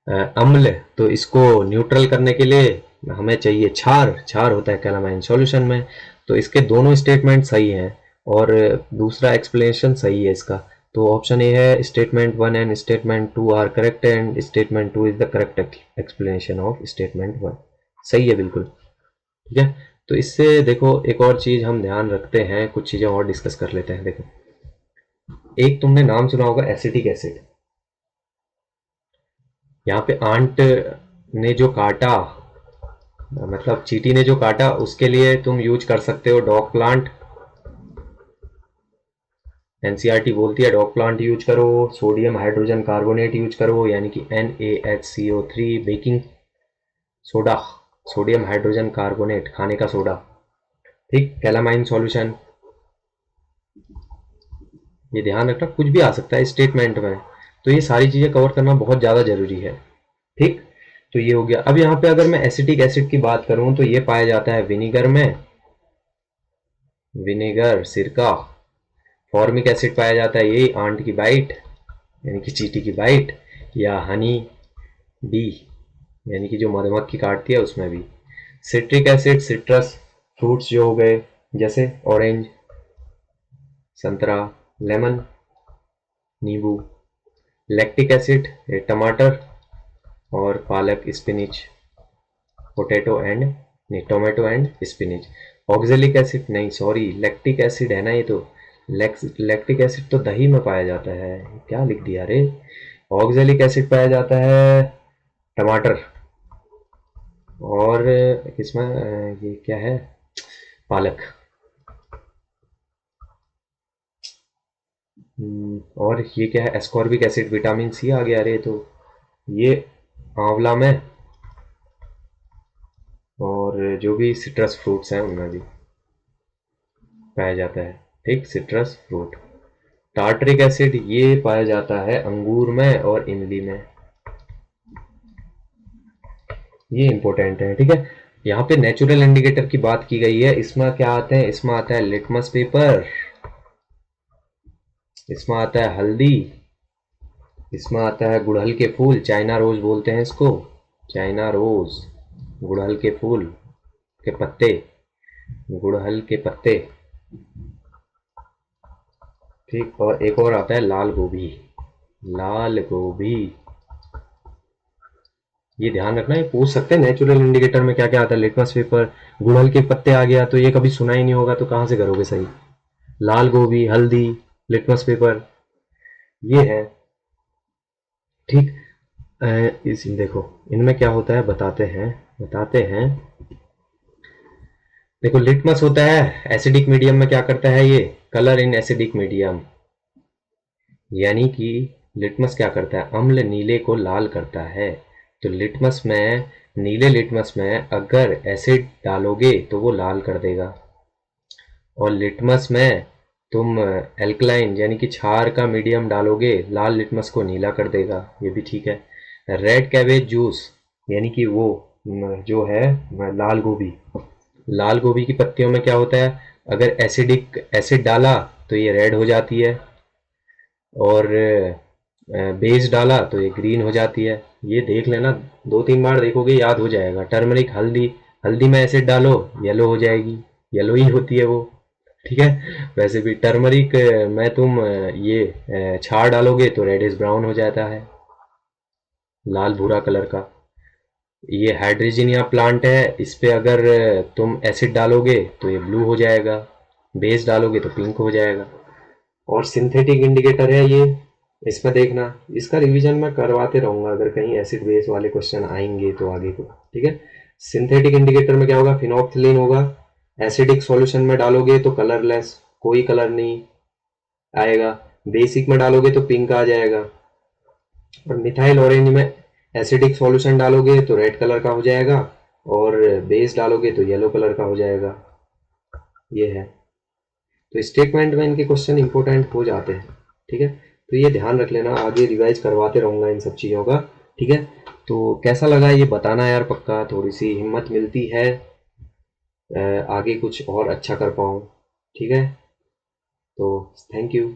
अम्ल, तो इसको न्यूट्रल करने के लिए हमें चाहिए क्षार, क्षार होता है कैलामाइन सॉल्यूशन में। तो इसके दोनों स्टेटमेंट सही हैं और दूसरा एक्सप्लेनेशन सही है इसका। तो ऑप्शन ए है, statement 1 and statement 2 are correct and statement 2 is the correct explanation of statement 1। सही है बिल्कुल। ठीक है, तो इससे देखो एक और चीज हम ध्यान रखते हैं, कुछ चीजें और डिस्कस कर लेते हैं। देखो एक तुमने नाम सुना होगा एसिटिक एसिड, यहाँ पे आंट ने जो काटा, मतलब चींटी ने जो काटा उसके लिए तुम यूज कर सकते हो डॉग प्लांट, एनसीईआरटी बोलती है डॉग प्लांट यूज करो, सोडियम हाइड्रोजन कार्बोनेट यूज करो यानी कि NaHCO3, baking soda, sodium hydrogen carbonate खाने का सोडा, ठीक, कैलामाइन सॉल्यूशन। ये ध्यान रखना कुछ भी आ सकता है स्टेटमेंट में, तो ये सारी चीजें कवर करना बहुत ज्यादा जरूरी है, ठीक। तो ये हो गया। अब यहाँ पे अगर मैं एसिटिक एसिड की बात करूं तो ये पाया जाता है विनीगर में, विनेगर सिरका। फॉर्मिक एसिड पाया जाता है ये आंट की बाइट यानी कि चींटी की बाइट, या हनी बी यानी कि जो मधुमक्खी काटती है उसमें भी। सिट्रिक एसिड सिट्रस फ्रूट्स जो हो गए, जैसे ऑरेंज, संतरा, लेमन, नींबू। लैक्टिक एसिड टमाटर और पालक, स्पिनिच, पोटैटो एंड नहीं, tomato and spinach. Oxalic acid नहीं, सॉरी, लैक्टिक एसिड है ना ये तो। लैक्टिक एसिड तो दही में पाया जाता है, क्या लिख दिया रे। ऑक्जेलिक एसिड पाया जाता है टमाटर, और किसमें ये क्या है, पालक। और ये क्या है, एस्कॉर्बिक एसिड, विटामिन सी आ गया रे, तो ये आंवला में, और जो भी सिट्रस फ्रूट्स हैं उनमें भी पाया जाता है, ठीक, सिट्रस फ्रूट। टार्टरिक एसिड ये पाया जाता है अंगूर में और इमली में, ये इंपॉर्टेंट है, ठीक है। यहाँ पे नेचुरल इंडिकेटर की बात की गई है, इसमें क्या आते हैं, इसमें आता है लिटमस पेपर, इसमें आता है हल्दी, इसमें आता है गुड़हल के फूल, चाइना रोज बोलते हैं इसको, चाइना रोज, गुड़हल के फूल के पत्ते, गुड़हल के पत्ते, ठीक। और एक और आता है लाल गोभी, लाल गोभी। ये ध्यान रखना, ये पूछ सकते हैं नेचुरल इंडिकेटर में क्या क्या आता है, लिटमस पेपर, गुड़हल के पत्ते आ गया तो ये कभी सुना ही नहीं होगा, तो कहाँ से करोगे सही। लाल गोभी, हल्दी, लिटमस पेपर, ये है, ठीक। इस देखो इनमें क्या होता है बताते हैं। देखो लिटमस होता है एसिडिक मीडियम में, क्या करता है ये, कलर इन एसिडिक मीडियम, यानी कि लिटमस क्या करता है, अम्ल नीले को लाल करता है। तो लिटमस में, नीले लिटमस में अगर एसिड डालोगे तो वो लाल कर देगा, और लिटमस में तुम एल्कलाइन यानी कि क्षार का मीडियम डालोगे, लाल लिटमस को नीला कर देगा, ये भी ठीक है। रेड कैबेज जूस यानी कि वो जो है लाल गोभी, लाल गोभी की पत्तियों में क्या होता है, अगर एसिडिक एसिड डाला तो ये रेड हो जाती है, और बेस डाला तो ये ग्रीन हो जाती है। ये देख लेना, 2-3 बार देखोगे याद हो जाएगा। टर्मरिक, हल्दी, हल्दी में एसिड डालो येलो हो जाएगी, येलो ही होती है वो, ठीक है। वैसे भी टर्मरिक में तुम ये क्षार डालोगे तो रेडिश ब्राउन हो जाता है, लाल भूरा कलर का। ये हाइड्रोजिनिया प्लांट है, इस पे अगर तुम एसिड डालोगे तो ये ब्लू हो जाएगा, बेस डालोगे तो पिंक हो जाएगा। और सिंथेटिक इंडिकेटर है ये, इसमें देखना, इसका रिवीजन मैं करवाते रहूंगा अगर कहीं एसिड बेस वाले क्वेश्चन आएंगे तो आगे को, ठीक है। सिंथेटिक इंडिकेटर में क्या होगा, फिनोक्थिलीन होगा, एसिडिक सॉल्यूशन में डालोगे तो कलरलेस, कोई कलर नहीं आएगा, बेसिक में डालोगे तो पिंक आ जाएगा, और मिथाइल ऑरेंज में एसिडिक सॉल्यूशन डालोगे तो रेड कलर का हो जाएगा, और बेस डालोगे तो येलो कलर का हो जाएगा, ये है। तो स्टेटमेंट में इनके क्वेश्चन इंपॉर्टेंट हो जाते हैं, ठीक है। तो ये ध्यान रख लेना, आगे रिवाइज करवाते रहूंगा इन सब चीज़ों का, ठीक है। तो कैसा लगा ये बताना यार, पक्का थोड़ी सी हिम्मत मिलती है आगे कुछ और अच्छा कर पाऊँ, ठीक है। तो थैंक यू।